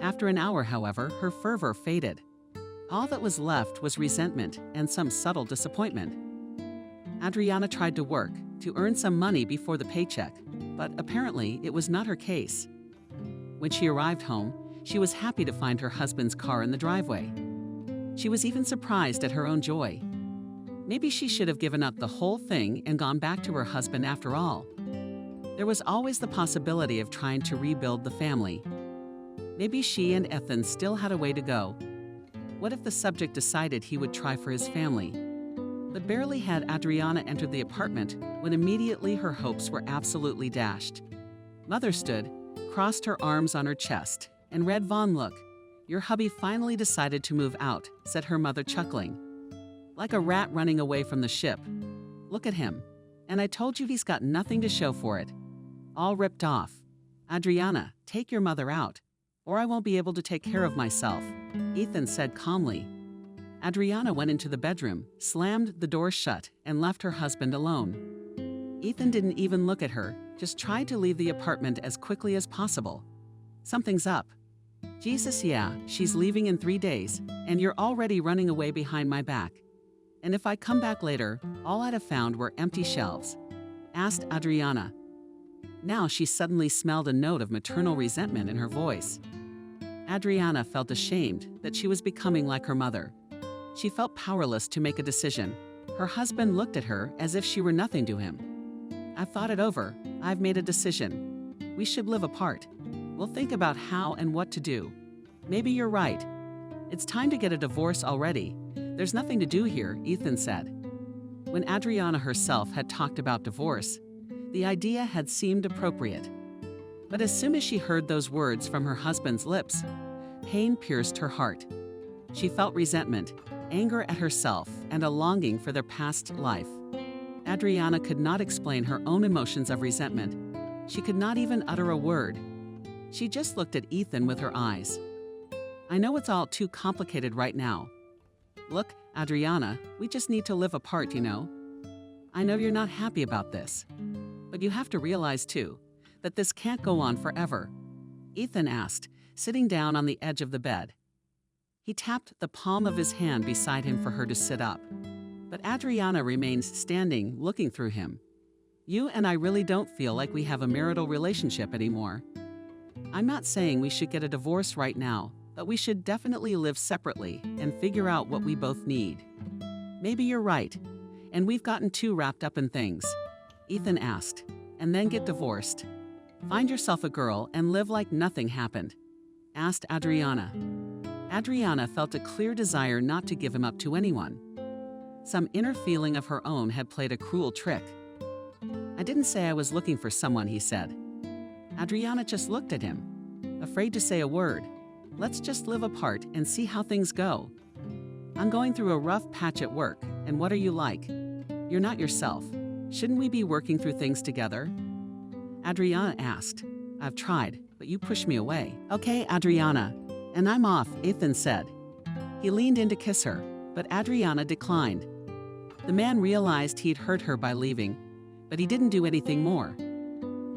After an hour, however, her fervor faded. All that was left was resentment and some subtle disappointment. Adriana tried to work, to earn some money before the paycheck, but apparently it was not her case. When she arrived home, she was happy to find her husband's car in the driveway. She was even surprised at her own joy. Maybe she should have given up the whole thing and gone back to her husband after all. There was always the possibility of trying to rebuild the family. Maybe she and Ethan still had a way to go. What if the subject decided he would try for his family? But barely had Adriana entered the apartment when immediately her hopes were absolutely dashed. Mother stood, crossed her arms on her chest, and read Von Look. "Your hubby finally decided to move out," said her mother, chuckling. "Like a rat running away from the ship. Look at him. And I told you he's got nothing to show for it. All ripped off. Adriana, take your mother out, or I won't be able to take care of myself," Ethan said calmly. Adriana went into the bedroom, slammed the door shut, and left her husband alone. Ethan didn't even look at her, just tried to leave the apartment as quickly as possible. "Something's up." "Jesus, yeah, she's leaving in 3 days, and you're already running away behind my back. And if I come back later, all I'd have found were empty shelves," asked Adriana. Now she suddenly smelled a note of maternal resentment in her voice. Adriana felt ashamed that she was becoming like her mother. She felt powerless to make a decision. Her husband looked at her as if she were nothing to him. "I've thought it over. I've made a decision. We should live apart. We'll think about how and what to do. Maybe you're right. It's time to get a divorce already. There's nothing to do here," Ethan said. When Adriana herself had talked about divorce, the idea had seemed appropriate. But as soon as she heard those words from her husband's lips, pain pierced her heart. She felt resentment, anger at herself, and a longing for their past life. Adriana could not explain her own emotions of resentment. She could not even utter a word. She just looked at Ethan with her eyes. "I know it's all too complicated right now. Look, Adriana, we just need to live apart, you know. I know you're not happy about this. But you have to realize, too, that this can't go on forever," Ethan asked, sitting down on the edge of the bed. He tapped the palm of his hand beside him for her to sit up. But Adriana remained standing, looking through him. "You and I really don't feel like we have a marital relationship anymore. I'm not saying we should get a divorce right now, but we should definitely live separately and figure out what we both need." Maybe you're right, and we've gotten too wrapped up in things. Ethan asked, and then get divorced. Find yourself a girl and live like nothing happened, asked Adriana. Adriana felt a clear desire not to give him up to anyone. Some inner feeling of her own had played a cruel trick. I didn't say I was looking for someone, he said. Adriana just looked at him, afraid to say a word. Let's just live apart and see how things go. I'm going through a rough patch at work, and what are you like? You're not yourself. Shouldn't we be working through things together? Adriana asked. I've tried, but you pushed me away. Okay, Adriana. And I'm off, Ethan said. He leaned in to kiss her, but Adriana declined. The man realized he'd hurt her by leaving, but he didn't do anything more.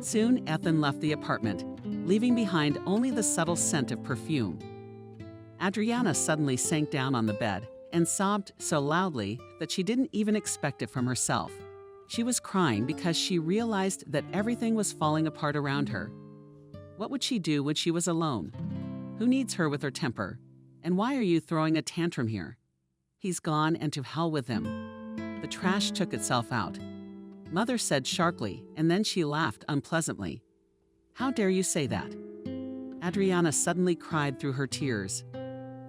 Soon, Ethan left the apartment, leaving behind only the subtle scent of perfume. Adriana suddenly sank down on the bed and sobbed so loudly that she didn't even expect it from herself. She was crying because she realized that everything was falling apart around her. What would she do when she was alone? Who needs her with her temper? And why are you throwing a tantrum here? He's gone, and to hell with him. The trash took itself out. Mother said sharply, and then she laughed unpleasantly. How dare you say that? Adriana suddenly cried through her tears.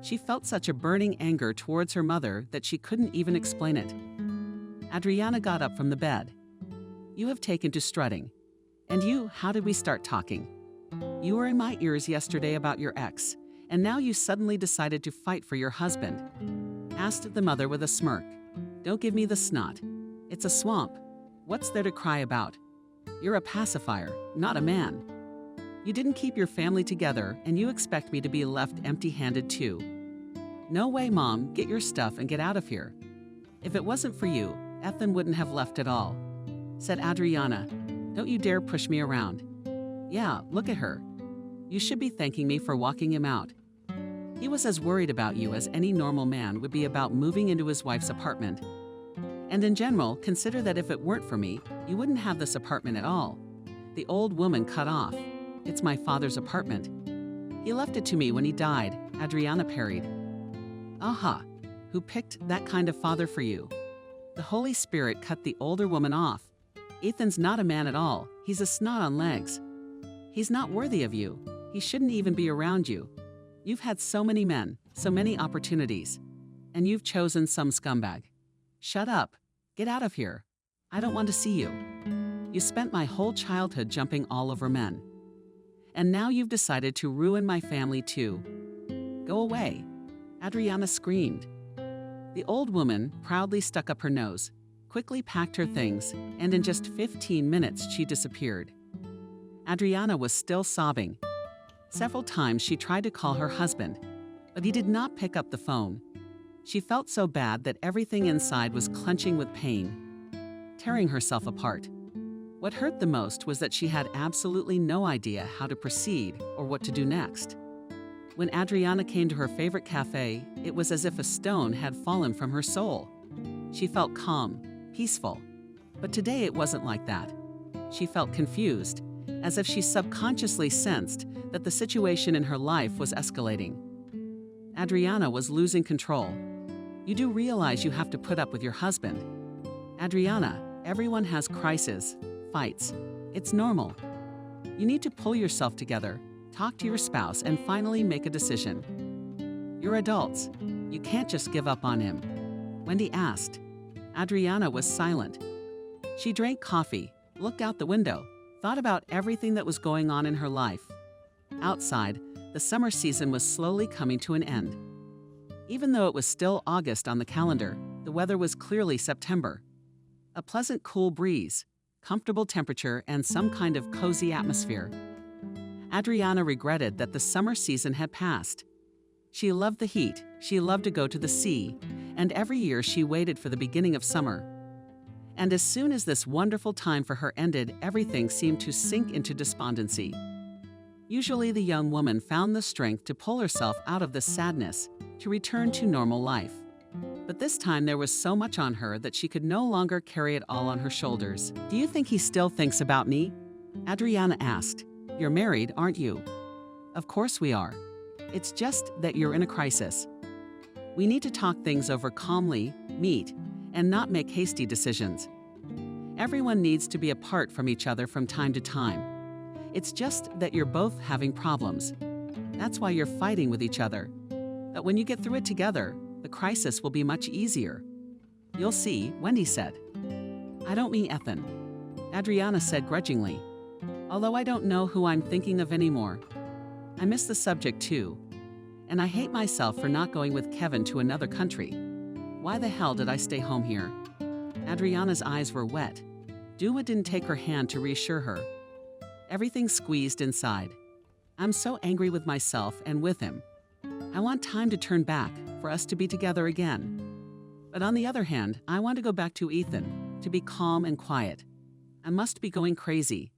She felt such a burning anger towards her mother that she couldn't even explain it. Adriana got up from the bed. You have taken to strutting. And you, how did we start talking? You were in my ears yesterday about your ex, and now you suddenly decided to fight for your husband, asked the mother with a smirk. Don't give me the snot. It's a swamp. What's there to cry about? You're a pacifier, not a man. You didn't keep your family together, and you expect me to be left empty-handed too. No way, Mom. Get your stuff and get out of here. If it wasn't for you, Ethan wouldn't have left at all, said Adriana. Don't you dare push me around. Yeah, look at her. You should be thanking me for walking him out. He was as worried about you as any normal man would be about moving into his wife's apartment. And in general, consider that if it weren't for me, you wouldn't have this apartment at all. The old woman cut off. It's my father's apartment. He left it to me when he died, Adriana parried. Aha, who picked that kind of father for you? The Holy Spirit cut the older woman off. Ethan's not a man at all. He's a snot on legs. He's not worthy of you. He shouldn't even be around you. You've had so many men, so many opportunities, and you've chosen some scumbag. Shut up. Get out of here. I don't want to see you. You spent my whole childhood jumping all over men. And now you've decided to ruin my family too. Go away. Adriana screamed. The old woman proudly stuck up her nose, quickly packed her things, and in just 15 minutes she disappeared. Adriana was still sobbing. Several times she tried to call her husband, but he did not pick up the phone. She felt so bad that everything inside was clenching with pain, tearing herself apart. What hurt the most was that she had absolutely no idea how to proceed or what to do next. When Adriana came to her favorite cafe, it was as if a stone had fallen from her soul. She felt calm, peaceful. But today it wasn't like that. She felt confused, as if she subconsciously sensed that the situation in her life was escalating. Adriana was losing control. You do realize you have to put up with your husband. Adriana, everyone has crises, fights. It's normal. You need to pull yourself together, talk to your spouse, and finally make a decision. You're adults. You can't just give up on him. Wendy asked. Adriana was silent. She drank coffee, looked out the window, thought about everything that was going on in her life. Outside, the summer season was slowly coming to an end. Even though it was still August on the calendar, the weather was clearly September. A pleasant cool breeze, comfortable temperature, and some kind of cozy atmosphere. Adriana regretted that the summer season had passed. She loved the heat, she loved to go to the sea, and every year she waited for the beginning of summer. And as soon as this wonderful time for her ended, everything seemed to sink into despondency. Usually the young woman found the strength to pull herself out of the sadness, to return to normal life. But this time there was so much on her that she could no longer carry it all on her shoulders. Do you think he still thinks about me? Adriana asked. You're married, aren't you? Of course we are. It's just that you're in a crisis. We need to talk things over calmly, meet, and not make hasty decisions. Everyone needs to be apart from each other from time to time. It's just that you're both having problems. That's why you're fighting with each other. But when you get through it together, the crisis will be much easier. You'll see, Wendy said. I don't mean Ethan, Adriana said grudgingly. Although I don't know who I'm thinking of anymore. I miss the subject too. And I hate myself for not going with Kevin to another country. Why the hell did I stay home here? Adriana's eyes were wet. Dua didn't take her hand to reassure her. Everything squeezed inside. I'm so angry with myself and with him. I want time to turn back, for us to be together again. But on the other hand, I want to go back to Ethan, to be calm and quiet. I must be going crazy.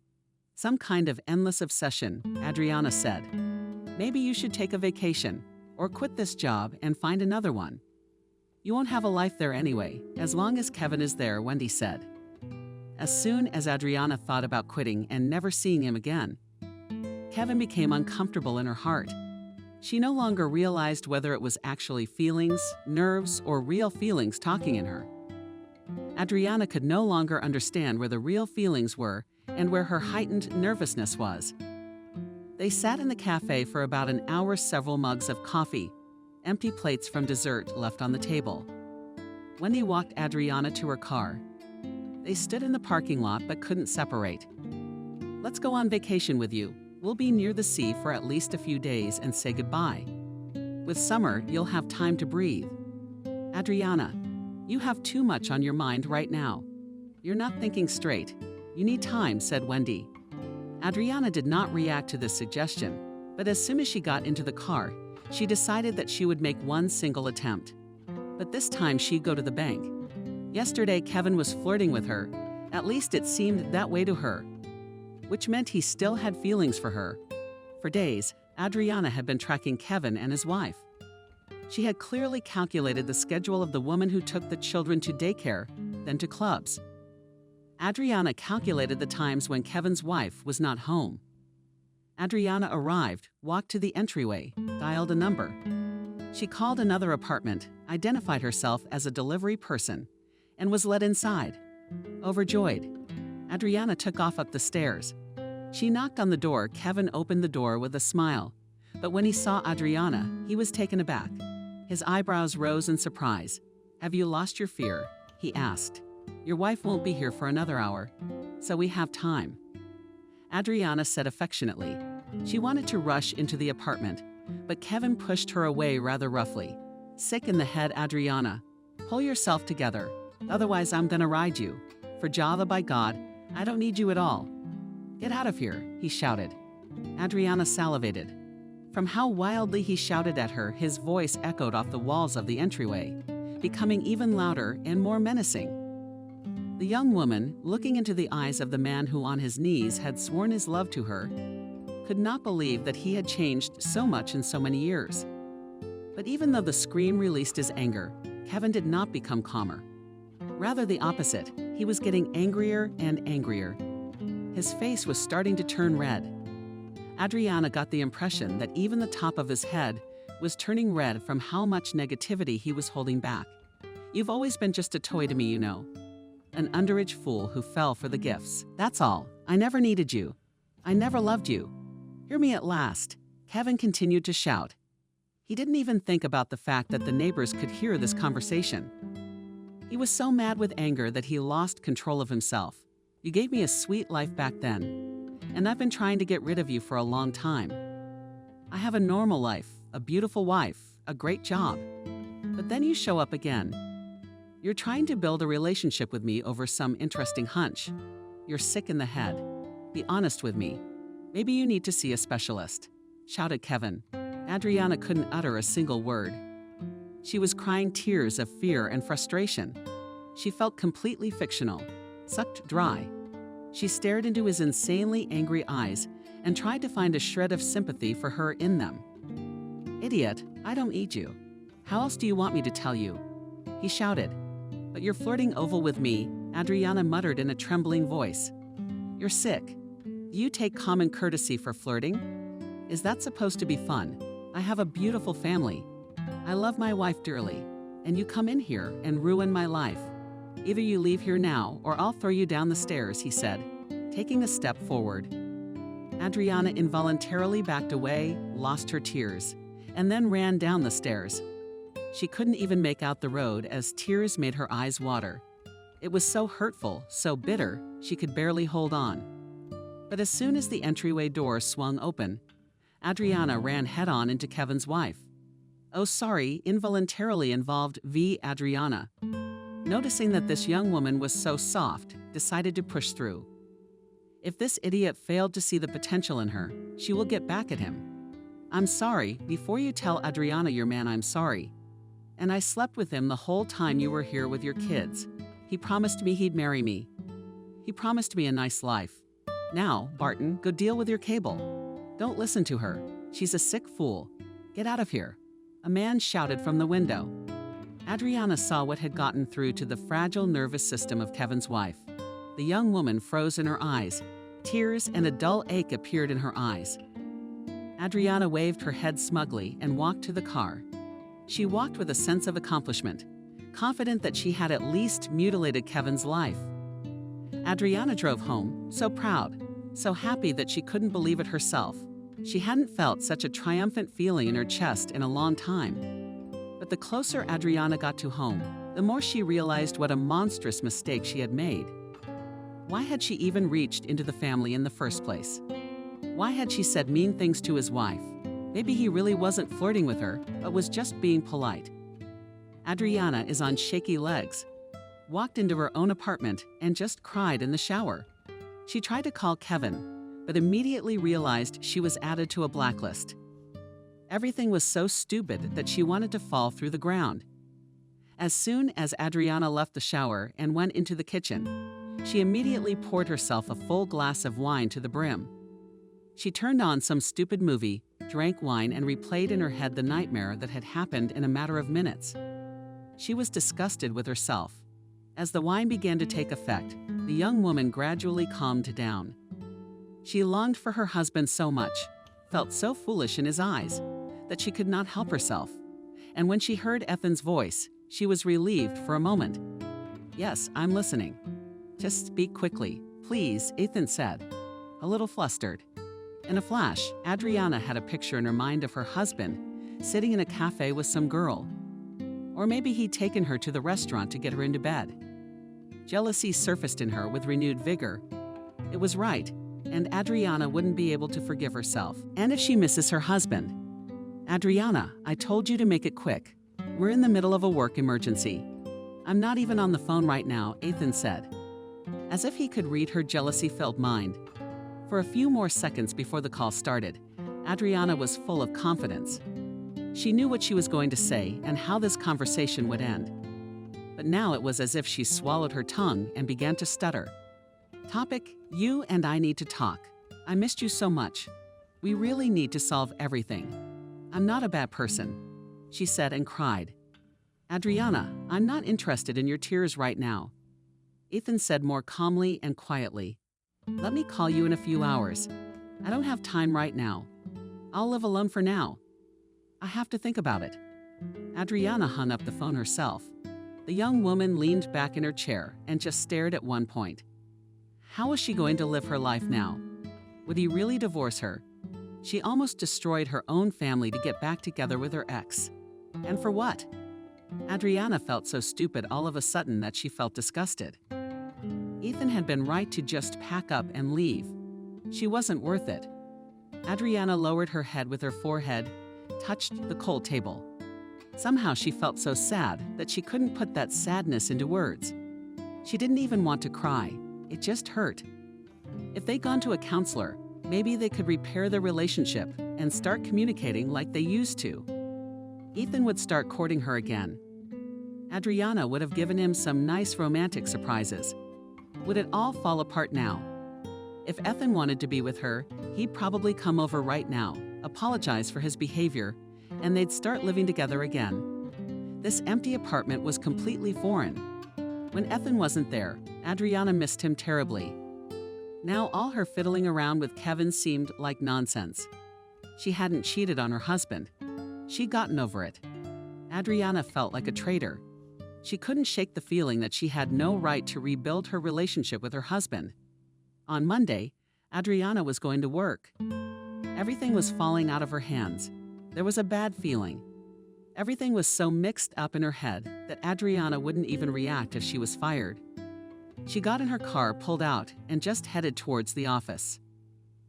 Some kind of endless obsession, Adriana said. Maybe you should take a vacation, or quit this job and find another one. You won't have a life there anyway, as long as Kevin is there, Wendy said. As soon as Adriana thought about quitting and never seeing him again, Kevin became uncomfortable in her heart. She no longer realized whether it was actually feelings, nerves, or real feelings talking in her. Adriana could no longer understand where the real feelings were and where her heightened nervousness was. They sat in the cafe for about an hour, several mugs of coffee, empty plates from dessert left on the table. Wendy walked Adriana to her car. They stood in the parking lot but couldn't separate. Let's go on vacation with you. We'll be near the sea for at least a few days and say goodbye. With summer, you'll have time to breathe. Adriana, you have too much on your mind right now. You're not thinking straight. You need time, said Wendy. Adriana did not react to this suggestion, but as soon as she got into the car, she decided that she would make one single attempt. But this time she'd go to the bank. Yesterday, Kevin was flirting with her. At least it seemed that way to her, which meant he still had feelings for her. For days, Adriana had been tracking Kevin and his wife. She had clearly calculated the schedule of the woman who took the children to daycare, then to clubs. Adriana calculated the times when Kevin's wife was not home. Adriana arrived, walked to the entryway, dialed a number. She called another apartment, identified herself as a delivery person, and was let inside. Overjoyed, Adriana took off up the stairs. She knocked on the door. Kevin opened the door with a smile, but when he saw Adriana, he was taken aback. His eyebrows rose in surprise. Have you lost your fear? He asked. Your wife won't be here for another hour, so we have time. Adriana said affectionately. She wanted to rush into the apartment, but Kevin pushed her away rather roughly. Sick in the head, Adriana. Pull yourself together, otherwise I'm gonna ride you. For Java, by God, I don't need you at all. Get out of here, he shouted. Adriana salivated. From how wildly he shouted at her, his voice echoed off the walls of the entryway, becoming even louder and more menacing. The young woman, looking into the eyes of the man who on his knees had sworn his love to her, could not believe that he had changed so much in so many years. But even though the scream released his anger, Kevin did not become calmer. Rather the opposite, he was getting angrier and angrier. His face was starting to turn red. Adriana got the impression that even the top of his head was turning red from how much negativity he was holding back. You've always been just a toy to me, you know. An underage fool who fell for the gifts. That's all. I never needed you. I never loved you. Hear me at last. Kevin continued to shout. He didn't even think about the fact that the neighbors could hear this conversation. He was so mad with anger that he lost control of himself. You gave me a sweet life back then, and I've been trying to get rid of you for a long time. I have a normal life, a beautiful wife, a great job. But then you show up again. You're trying to build a relationship with me over some interesting hunch. You're sick in the head. Be honest with me. Maybe you need to see a specialist, shouted Kevin. Adriana couldn't utter a single word. She was crying tears of fear and frustration. She felt completely fictional, sucked dry. She stared into his insanely angry eyes and tried to find a shred of sympathy for her in them. Idiot, I don't need you. How else do you want me to tell you? He shouted. But you're flirting oval with me, Adriana muttered in a trembling voice. You're sick. Do you take common courtesy for flirting? Is that supposed to be fun? I have a beautiful family. I love my wife dearly, and you come in here and ruin my life. Either you leave here now or I'll throw you down the stairs, he said, taking a step forward. Adriana involuntarily backed away, lost her tears, and then ran down the stairs. She couldn't even make out the road as tears made her eyes water. It was so hurtful, so bitter, she could barely hold on. But as soon as the entryway door swung open, Adriana ran head-on into Kevin's wife. Oh, sorry, involuntarily involved V. Adriana. Noticing that this young woman was so soft, decided to push through. If this idiot failed to see the potential in her, she will get back at him. I'm sorry, before you tell Adriana your man, I'm sorry. And I slept with him the whole time you were here with your kids. He promised me he'd marry me. He promised me a nice life. Now, Barton, go deal with your cable. Don't listen to her. She's a sick fool. Get out of here. A man shouted from the window. Adriana saw what had gotten through to the fragile nervous system of Kevin's wife. The young woman froze in her eyes. Tears and a dull ache appeared in her eyes. Adriana waved her head smugly and walked to the car. She walked with a sense of accomplishment, confident that she had at least mutilated Kevin's life. Adriana drove home, so proud, so happy that she couldn't believe it herself. She hadn't felt such a triumphant feeling in her chest in a long time. But the closer Adriana got to home, the more she realized what a monstrous mistake she had made. Why had she even reached into the family in the first place? Why had she said mean things to his wife? Maybe he really wasn't flirting with her, but was just being polite. Adriana is on shaky legs, walked into her own apartment, and just cried in the shower. She tried to call Kevin, but immediately realized she was added to a blacklist. Everything was so stupid that she wanted to fall through the ground. As soon as Adriana left the shower and went into the kitchen, she immediately poured herself a full glass of wine to the brim. She turned on some stupid movie, drank wine, and replayed in her head the nightmare that had happened in a matter of minutes. She was disgusted with herself. As the wine began to take effect, the young woman gradually calmed down. She longed for her husband so much, felt so foolish in his eyes, that she could not help herself. And when she heard Ethan's voice, she was relieved for a moment. Yes, I'm listening. Just speak quickly, please, Ethan said, a little flustered. In a flash, Adriana had a picture in her mind of her husband sitting in a cafe with some girl. Or maybe he'd taken her to the restaurant to get her into bed. Jealousy surfaced in her with renewed vigor. It was right, and Adriana wouldn't be able to forgive herself. And if she misses her husband? Adriana, I told you to make it quick. We're in the middle of a work emergency. I'm not even on the phone right now, Ethan said, as if he could read her jealousy-filled mind. For a few more seconds before the call started, Adriana was full of confidence. She knew what she was going to say and how this conversation would end. But now it was as if she swallowed her tongue and began to stutter. Topic, you and I need to talk. I missed you so much. We really need to solve everything. I'm not a bad person, she said and cried. Adriana, I'm not interested in your tears right now. Ethan said more calmly and quietly. Let me call you in a few hours. I don't have time right now. I'll live alone for now. I have to think about it. Adriana hung up the phone herself. The young woman leaned back in her chair and just stared at one point. How was she going to live her life now? Would he really divorce her? She almost destroyed her own family to get back together with her ex. And for what? Adriana felt so stupid all of a sudden that she felt disgusted. Ethan had been right to just pack up and leave. She wasn't worth it. Adriana lowered her head with her forehead, touched the cold table. Somehow she felt so sad that she couldn't put that sadness into words. She didn't even want to cry. It just hurt. If they'd gone to a counselor, maybe they could repair their relationship and start communicating like they used to. Ethan would start courting her again. Adriana would have given him some nice romantic surprises. Would it all fall apart now? If Ethan wanted to be with her, he'd probably come over right now, apologize for his behavior, and they'd start living together again. This empty apartment was completely foreign. When Ethan wasn't there, Adriana missed him terribly. Now all her fiddling around with Kevin seemed like nonsense. She hadn't cheated on her husband. She'd gotten over it. Adriana felt like a traitor. She couldn't shake the feeling that she had no right to rebuild her relationship with her husband. On Monday, Adriana was going to work. Everything was falling out of her hands. There was a bad feeling. Everything was so mixed up in her head that Adriana wouldn't even react if she was fired. She got in her car, pulled out, and just headed towards the office,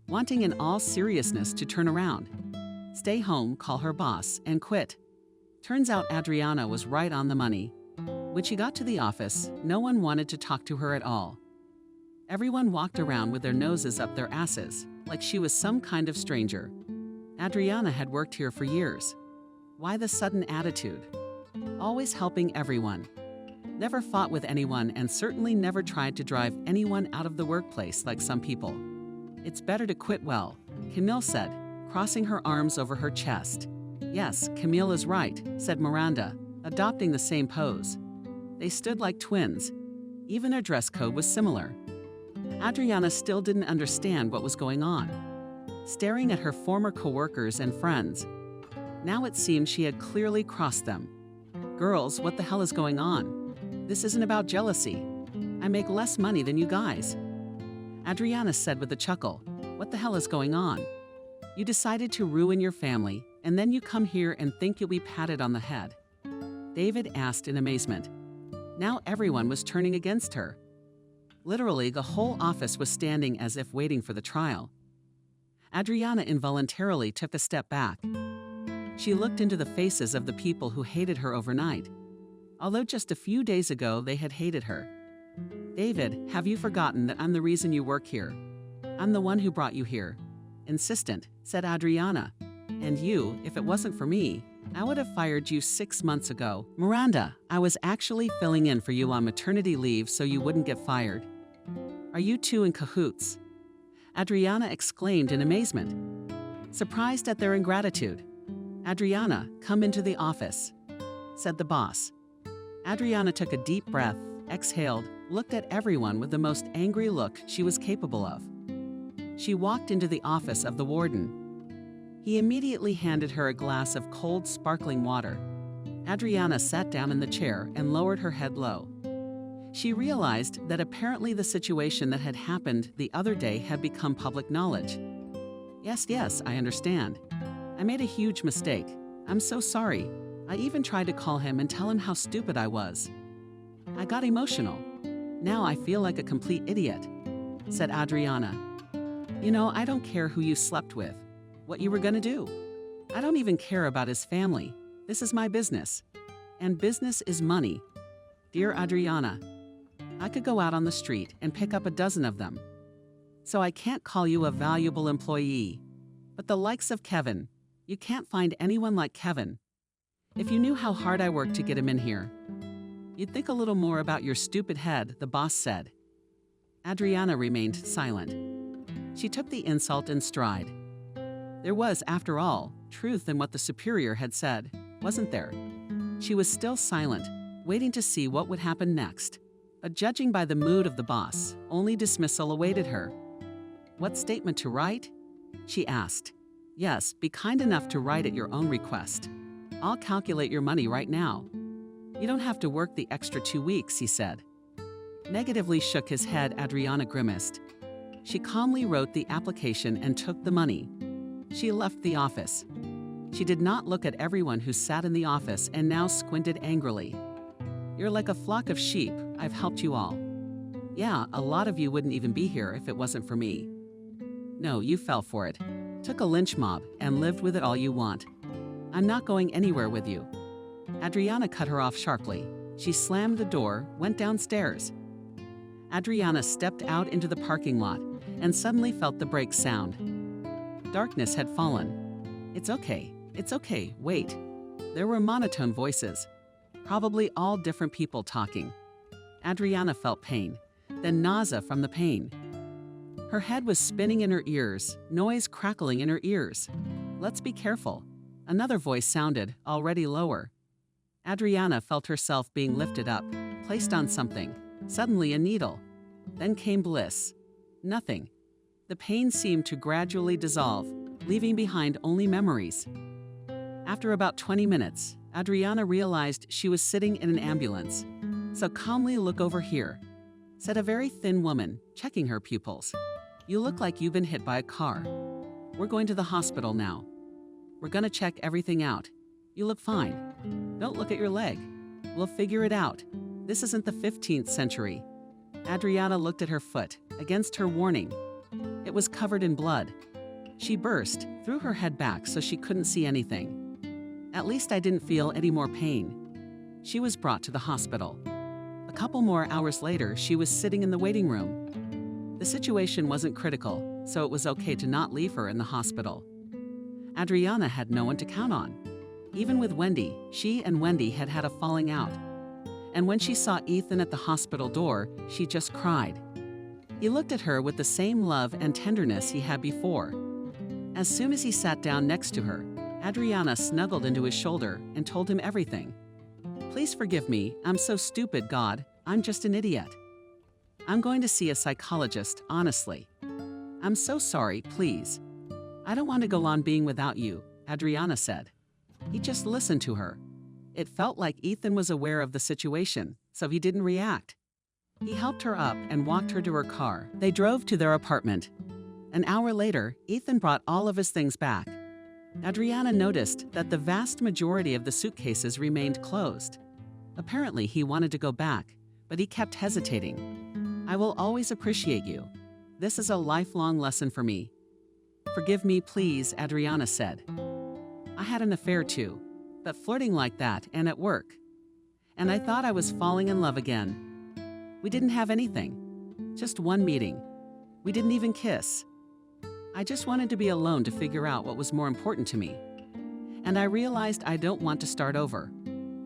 wanting in all seriousness to turn around, stay home, call her boss, and quit. Turns out Adriana was right on the money. When she got to the office, no one wanted to talk to her at all. Everyone walked around with their noses up their asses, like she was some kind of stranger. Adriana had worked here for years. Why the sudden attitude? Always helping everyone. Never fought with anyone and certainly never tried to drive anyone out of the workplace like some people. It's better to quit well, Camille said, crossing her arms over her chest. Yes, Camille is right, said Miranda, adopting the same pose. They stood like twins. Even their dress code was similar. Adriana still didn't understand what was going on. Staring at her former coworkers and friends. Now it seemed she had clearly crossed them. Girls, what the hell is going on? This isn't about jealousy. I make less money than you guys. Adriana said with a chuckle, what the hell is going on? You decided to ruin your family, and then you come here and think you'll be patted on the head. David asked in amazement. Now everyone was turning against her. Literally, the whole office was standing as if waiting for the trial. Adriana involuntarily took a step back. She looked into the faces of the people who hated her overnight, although just a few days ago they had hated her. David, have you forgotten that I'm the reason you work here? I'm the one who brought you here. Insistent, said Adriana. And you, if it wasn't for me, I would have fired you 6 months ago. Miranda, I was actually filling in for you on maternity leave so you wouldn't get fired. Are you two in cahoots? Adriana exclaimed in amazement, surprised at their ingratitude. Adriana, come into the office, said the boss. Adriana took a deep breath, exhaled, looked at everyone with the most angry look she was capable of. She walked into the office of the warden. He immediately handed her a glass of cold, sparkling water. Adriana sat down in the chair and lowered her head low. She realized that apparently the situation that had happened the other day had become public knowledge. Yes, I understand. I made a huge mistake. I'm so sorry. I even tried to call him and tell him how stupid I was. I got emotional. Now I feel like a complete idiot, said Adriana. You know, I don't care who you slept with, what you were gonna do. I don't even care about his family. This is my business. And business is money. Dear Adriana, I could go out on the street and pick up a dozen of them. So I can't call you a valuable employee. But the likes of Kevin, you can't find anyone like Kevin. If you knew how hard I worked to get him in here, you'd think a little more about your stupid head, the boss said. Adriana remained silent. She took the insult in stride. There was, after all, truth in what the superior had said, wasn't there? She was still silent, waiting to see what would happen next. But judging by the mood of the boss, only dismissal awaited her. What statement to write? She asked. Yes, be kind enough to write at your own request. I'll calculate your money right now. You don't have to work the extra 2 weeks, he said. Negatively shook his head, Adriana grimaced. She calmly wrote the application and took the money. She left the office. She did not look at everyone who sat in the office and now squinted angrily. You're like a flock of sheep. I've helped you all. Yeah, a lot of you wouldn't even be here if it wasn't for me. No, you fell for it. Took a lynch mob and lived with it all you want. I'm not going anywhere with you. Adriana cut her off sharply. She slammed the door, went downstairs. Adriana stepped out into the parking lot and suddenly felt the brakes sound. Darkness had fallen. It's okay, wait. There were monotone voices, probably all different people talking. Adriana felt pain, then nausea from the pain. Her head was spinning in her ears, noise crackling in her ears. Let's be careful. Another voice sounded, already lower. Adriana felt herself being lifted up, placed on something, suddenly a needle. Then came bliss. Nothing. The pain seemed to gradually dissolve, leaving behind only memories. After about 20 minutes, Adriana realized she was sitting in an ambulance. "So calmly look over here," said a very thin woman, checking her pupils. "You look like you've been hit by a car. We're going to the hospital now. We're gonna check everything out. You look fine. Don't look at your leg. We'll figure it out. This isn't the 15th century." Adriana looked at her foot, against her warning. It was covered in blood. She burst, threw her head back so she couldn't see anything. "At least I didn't feel any more pain." She was brought to the hospital. A couple more hours later, she was sitting in the waiting room. The situation wasn't critical, so it was okay to not leave her in the hospital. Adriana had no one to count on. Even with Wendy, she and Wendy had had a falling out. And when she saw Ethan at the hospital door, she just cried. He looked at her with the same love and tenderness he had before. As soon as he sat down next to her, Adriana snuggled into his shoulder and told him everything. "Please forgive me, I'm so stupid, God, I'm just an idiot. I'm going to see a psychologist, honestly. I'm so sorry, please. I don't want to go on being without you," Adriana said. He just listened to her. It felt like Ethan was aware of the situation, so he didn't react. He helped her up and walked her to her car. They drove to their apartment. An hour later, Ethan brought all of his things back. Adriana noticed that the vast majority of the suitcases remained closed. Apparently, he wanted to go back, but he kept hesitating. "I will always appreciate you. This is a lifelong lesson for me." "Forgive me, please," Adriana said. "I had an affair too, but flirting like that and at work. And I thought I was falling in love again. We didn't have anything. Just one meeting. We didn't even kiss. I just wanted to be alone to figure out what was more important to me. And I realized I don't want to start over.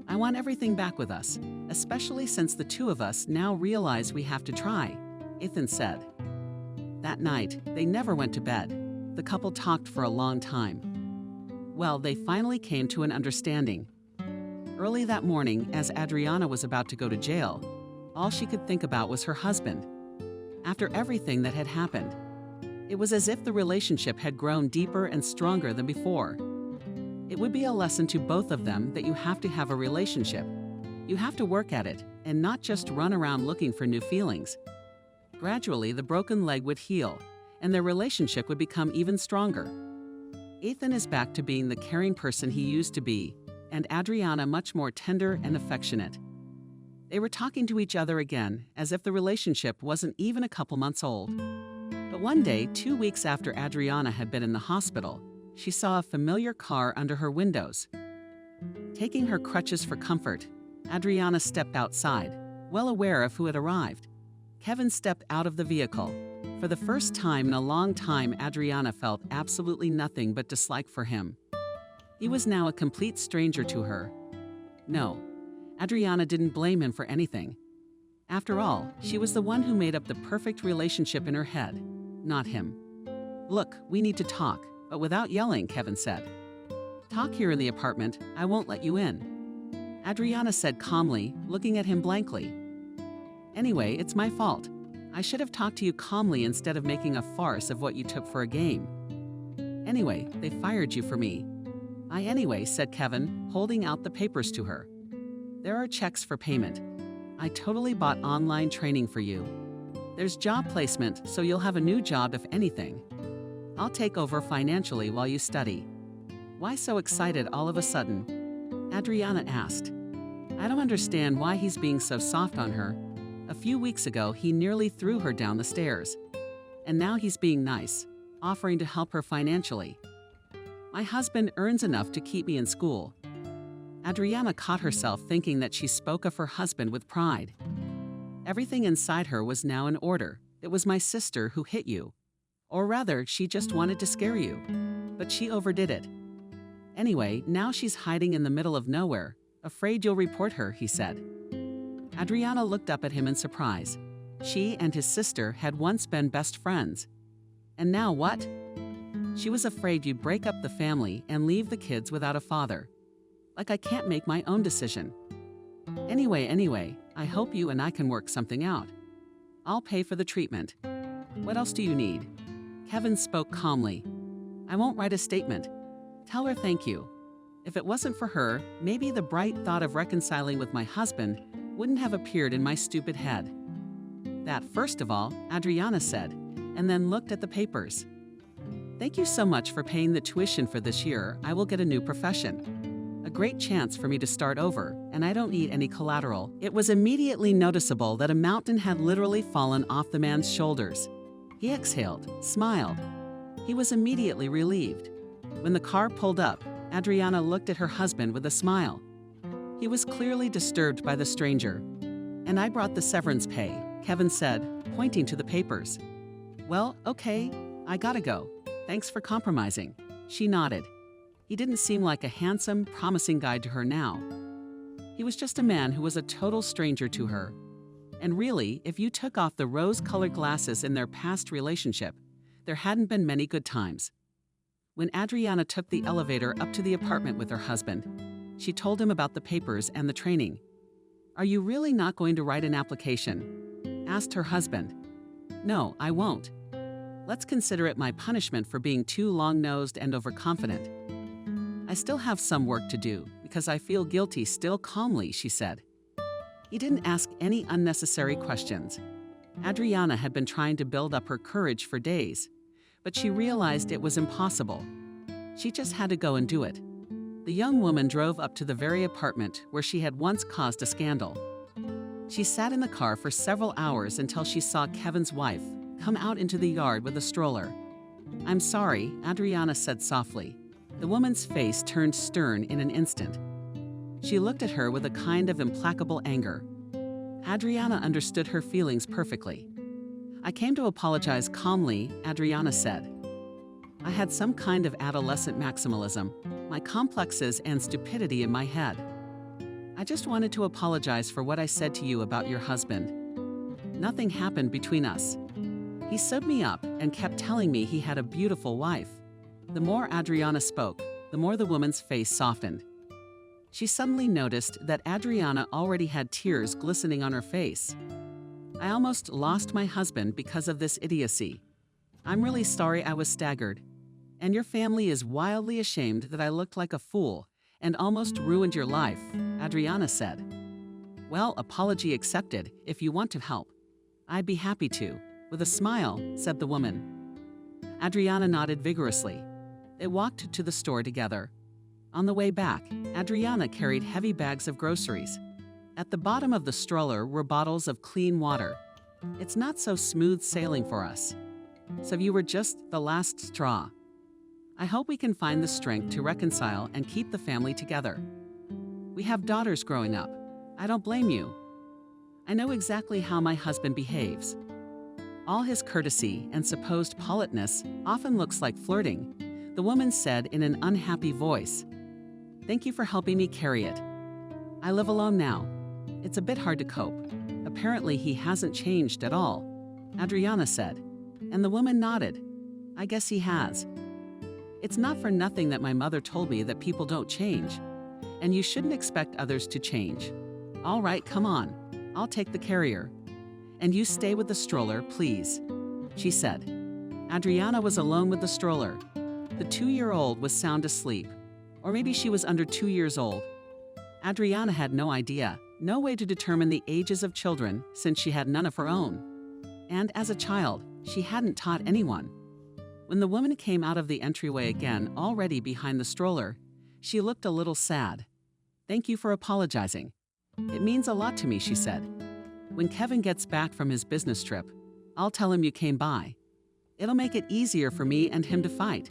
I want everything back with us, especially since the two of us now realize we have to try," Ethan said. That night, they never went to bed. The couple talked for a long time. Well, they finally came to an understanding. Early that morning, as Adriana was about to go to jail, all she could think about was her husband. After everything that had happened, it was as if the relationship had grown deeper and stronger than before. It would be a lesson to both of them that you have to have a relationship. You have to work at it and not just run around looking for new feelings. Gradually, the broken leg would heal, and their relationship would become even stronger. Ethan is back to being the caring person he used to be, and Adriana much more tender and affectionate. They were talking to each other again, as if the relationship wasn't even a couple months old. But one day, 2 weeks after Adriana had been in the hospital, she saw a familiar car under her windows. Taking her crutches for comfort, Adriana stepped outside, well aware of who had arrived. Kevin stepped out of the vehicle. For the first time in a long time, Adriana felt absolutely nothing but dislike for him. He was now a complete stranger to her. No, Adriana didn't blame him for anything. After all, she was the one who made up the perfect relationship in her head, not him. "Look, we need to talk, but without yelling," Kevin said. "Talk here in the apartment. I won't let you in," Adriana said calmly, looking at him blankly. "Anyway, it's my fault. I should have talked to you calmly instead of making a farce of what you took for a game. Anyway, they fired you for me." Anyway," said Kevin, holding out the papers to her. "There are checks for payment. I totally bought online training for you. There's job placement, so you'll have a new job if anything. I'll take over financially while you study." "Why so excited all of a sudden?" Adriana asked. "I don't understand why he's being so soft on her. A few weeks ago, he nearly threw her down the stairs. And now he's being nice, offering to help her financially. My husband earns enough to keep me in school." Adriana caught herself thinking that she spoke of her husband with pride. Everything inside her was now in order. "It was my sister who hit you. Or rather, she just wanted to scare you. But she overdid it. Anyway, now she's hiding in the middle of nowhere, afraid you'll report her," he said. Adriana looked up at him in surprise. She and his sister had once been best friends. And now what? She was afraid you'd break up the family and leave the kids without a father. Like I can't make my own decision. Anyway, I hope you and I can work something out. I'll pay for the treatment. What else do you need?" Kevin spoke calmly. "I won't write a statement. Tell her thank you. If it wasn't for her, maybe the bright thought of reconciling with my husband wouldn't have appeared in my stupid head. That, first of all, Adriana said, and then looked at the papers. Thank you so much for paying the tuition for this year. I will get a new profession. A great chance for me to start over, and I don't need any collateral. It was immediately noticeable that a mountain had literally fallen off the man's shoulders. He exhaled, smiled. He was immediately relieved. When the car pulled up, Adriana looked at her husband with a smile. He was clearly disturbed by the stranger. And I brought the severance pay, Kevin said, pointing to the papers. Well, okay, I gotta go. Thanks for compromising. She nodded. He didn't seem like a handsome, promising guy to her now. He was just a man who was a total stranger to her. And really, if you took off the rose-colored glasses in their past relationship, there hadn't been many good times. When Adriana took the elevator up to the apartment with her husband, she told him about the papers and the training. Are you really not going to write an application? Asked her husband. No, I won't. Let's consider it my punishment for being too long-nosed and overconfident. I still have some work to do because I feel guilty still. Calmly, she said. He didn't ask any unnecessary questions. Adriana had been trying to build up her courage for days, but she realized it was impossible. She just had to go and do it. The young woman drove up to the very apartment where she had once caused a scandal. She sat in the car for several hours until she saw Kevin's wife come out into the yard with a stroller. I'm sorry, Adriana said softly. The woman's face turned stern in an instant. She looked at her with a kind of implacable anger. Adriana understood her feelings perfectly. I came to apologize calmly, Adriana said. I had some kind of adolescent maximalism, my complexes and stupidity in my head. I just wanted to apologize for what I said to you about your husband. Nothing happened between us. He sewed me up and kept telling me he had a beautiful wife. The more Adriana spoke, the more the woman's face softened. She suddenly noticed that Adriana already had tears glistening on her face. I almost lost my husband because of this idiocy. I'm really sorry I was staggered. And your family is wildly ashamed that I looked like a fool and almost ruined your life, Adriana said. Well, apology accepted if you want to help. I'd be happy to, with a smile, said the woman. Adriana nodded vigorously. They walked to the store together. On the way back, Adriana carried heavy bags of groceries. At the bottom of the stroller were bottles of clean water. It's not so smooth sailing for us. So you were just the last straw. I hope we can find the strength to reconcile and keep the family together. We have daughters growing up. I don't blame you. I know exactly how my husband behaves. All his courtesy and supposed politeness often looks like flirting, the woman said in an unhappy voice. Thank you for helping me carry it. I live alone now. It's a bit hard to cope. Apparently he hasn't changed at all, Adriana said, and the woman nodded. I guess he has. It's not for nothing that my mother told me that people don't change, and you shouldn't expect others to change. All right, come on. I'll take the carrier. And you stay with the stroller, please, she said. Adriana was alone with the stroller. The 2-year-old was sound asleep, or maybe she was under 2 years old. Adriana had no idea, no way to determine the ages of children since she had none of her own. And as a child, she hadn't taught anyone. When the woman came out of the entryway again, already behind the stroller, she looked a little sad. Thank you for apologizing. It means a lot to me, she said. When Kevin gets back from his business trip, I'll tell him you came by. It'll make it easier for me and him to fight.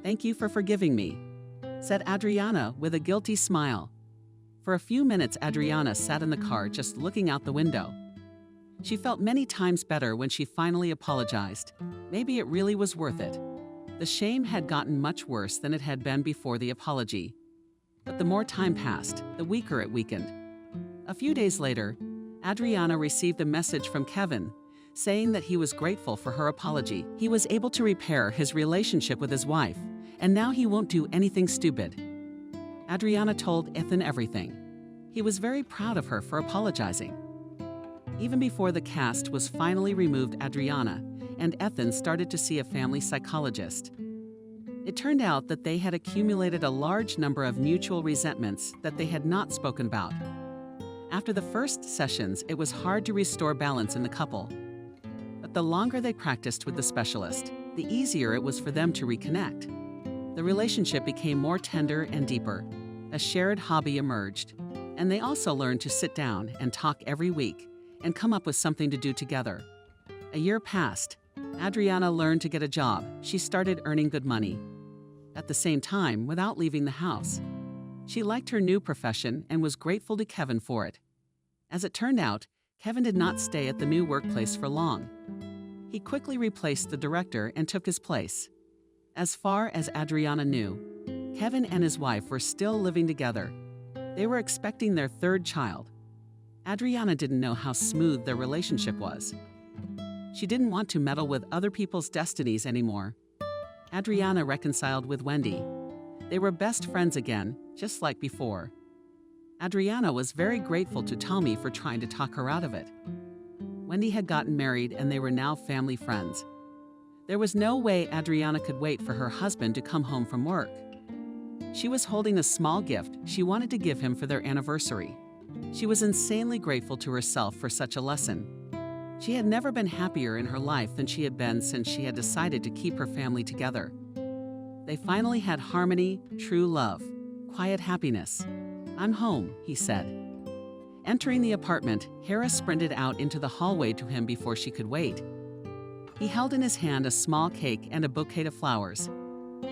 Thank you for forgiving me, said Adriana with a guilty smile. For a few minutes, Adriana sat in the car just looking out the window. She felt many times better when she finally apologized. Maybe it really was worth it. The shame had gotten much worse than it had been before the apology. But the more time passed, the weaker it weakened. A few days later, Adriana received a message from Kevin saying that he was grateful for her apology. He was able to repair his relationship with his wife, and now he won't do anything stupid. Adriana told Ethan everything. He was very proud of her for apologizing. Even before the cast was finally removed, Adriana and Ethan started to see a family psychologist. It turned out that they had accumulated a large number of mutual resentments that they had not spoken about. After the first sessions, it was hard to restore balance in the couple. But the longer they practiced with the specialist, the easier it was for them to reconnect. The relationship became more tender and deeper. A shared hobby emerged, and they also learned to sit down and talk every week and come up with something to do together. A year passed. Adriana learned to get a job. She started earning good money. At the same time, without leaving the house. She liked her new profession and was grateful to Kevin for it. As it turned out, Kevin did not stay at the new workplace for long. He quickly replaced the director and took his place. As far as Adriana knew, Kevin and his wife were still living together. They were expecting their third child. Adriana didn't know how smooth their relationship was. She didn't want to meddle with other people's destinies anymore. Adriana reconciled with Wendy. They were best friends again, just like before. Adriana was very grateful to Tommy for trying to talk her out of it. Wendy had gotten married and they were now family friends. There was no way Adriana could wait for her husband to come home from work. She was holding a small gift she wanted to give him for their anniversary. She was insanely grateful to herself for such a lesson. She had never been happier in her life than she had been since she had decided to keep her family together. They finally had harmony, true love, quiet happiness. "I'm home," he said. Entering the apartment, Hera sprinted out into the hallway to him before she could wait. He held in his hand a small cake and a bouquet of flowers.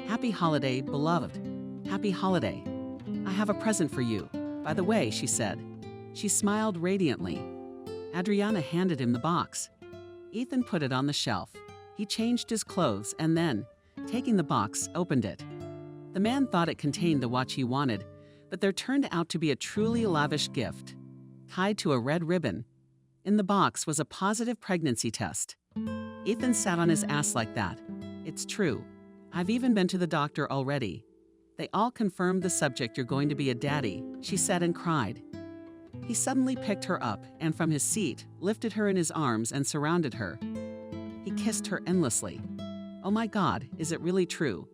"Happy holiday, beloved. Happy holiday. I have a present for you, by the way," she said. She smiled radiantly. Adriana handed him the box. Ethan put it on the shelf. He changed his clothes and then, taking the box, opened it. The man thought it contained the watch he wanted, but there turned out to be a truly lavish gift, tied to a red ribbon. In the box was a positive pregnancy test. Ethan sat on his ass like that. "It's true. I've even been to the doctor already. They all confirmed the subject you're going to be a daddy," she said and cried. He suddenly picked her up and from his seat, lifted her in his arms and surrounded her. He kissed her endlessly. "Oh my God, is it really true?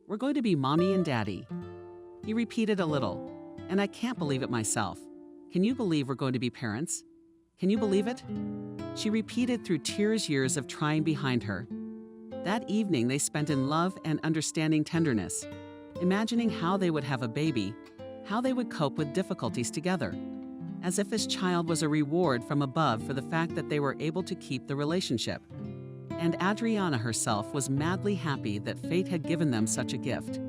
We're going to be mommy and daddy." He repeated a little, "And I can't believe it myself. Can you believe we're going to be parents? Can you believe it?" She repeated through tears years of trying behind her. That evening they spent in love and understanding tenderness, imagining how they would have a baby, how they would cope with difficulties together, as if his child was a reward from above for the fact that they were able to keep the relationship. And Adriana herself was madly happy that fate had given them such a gift.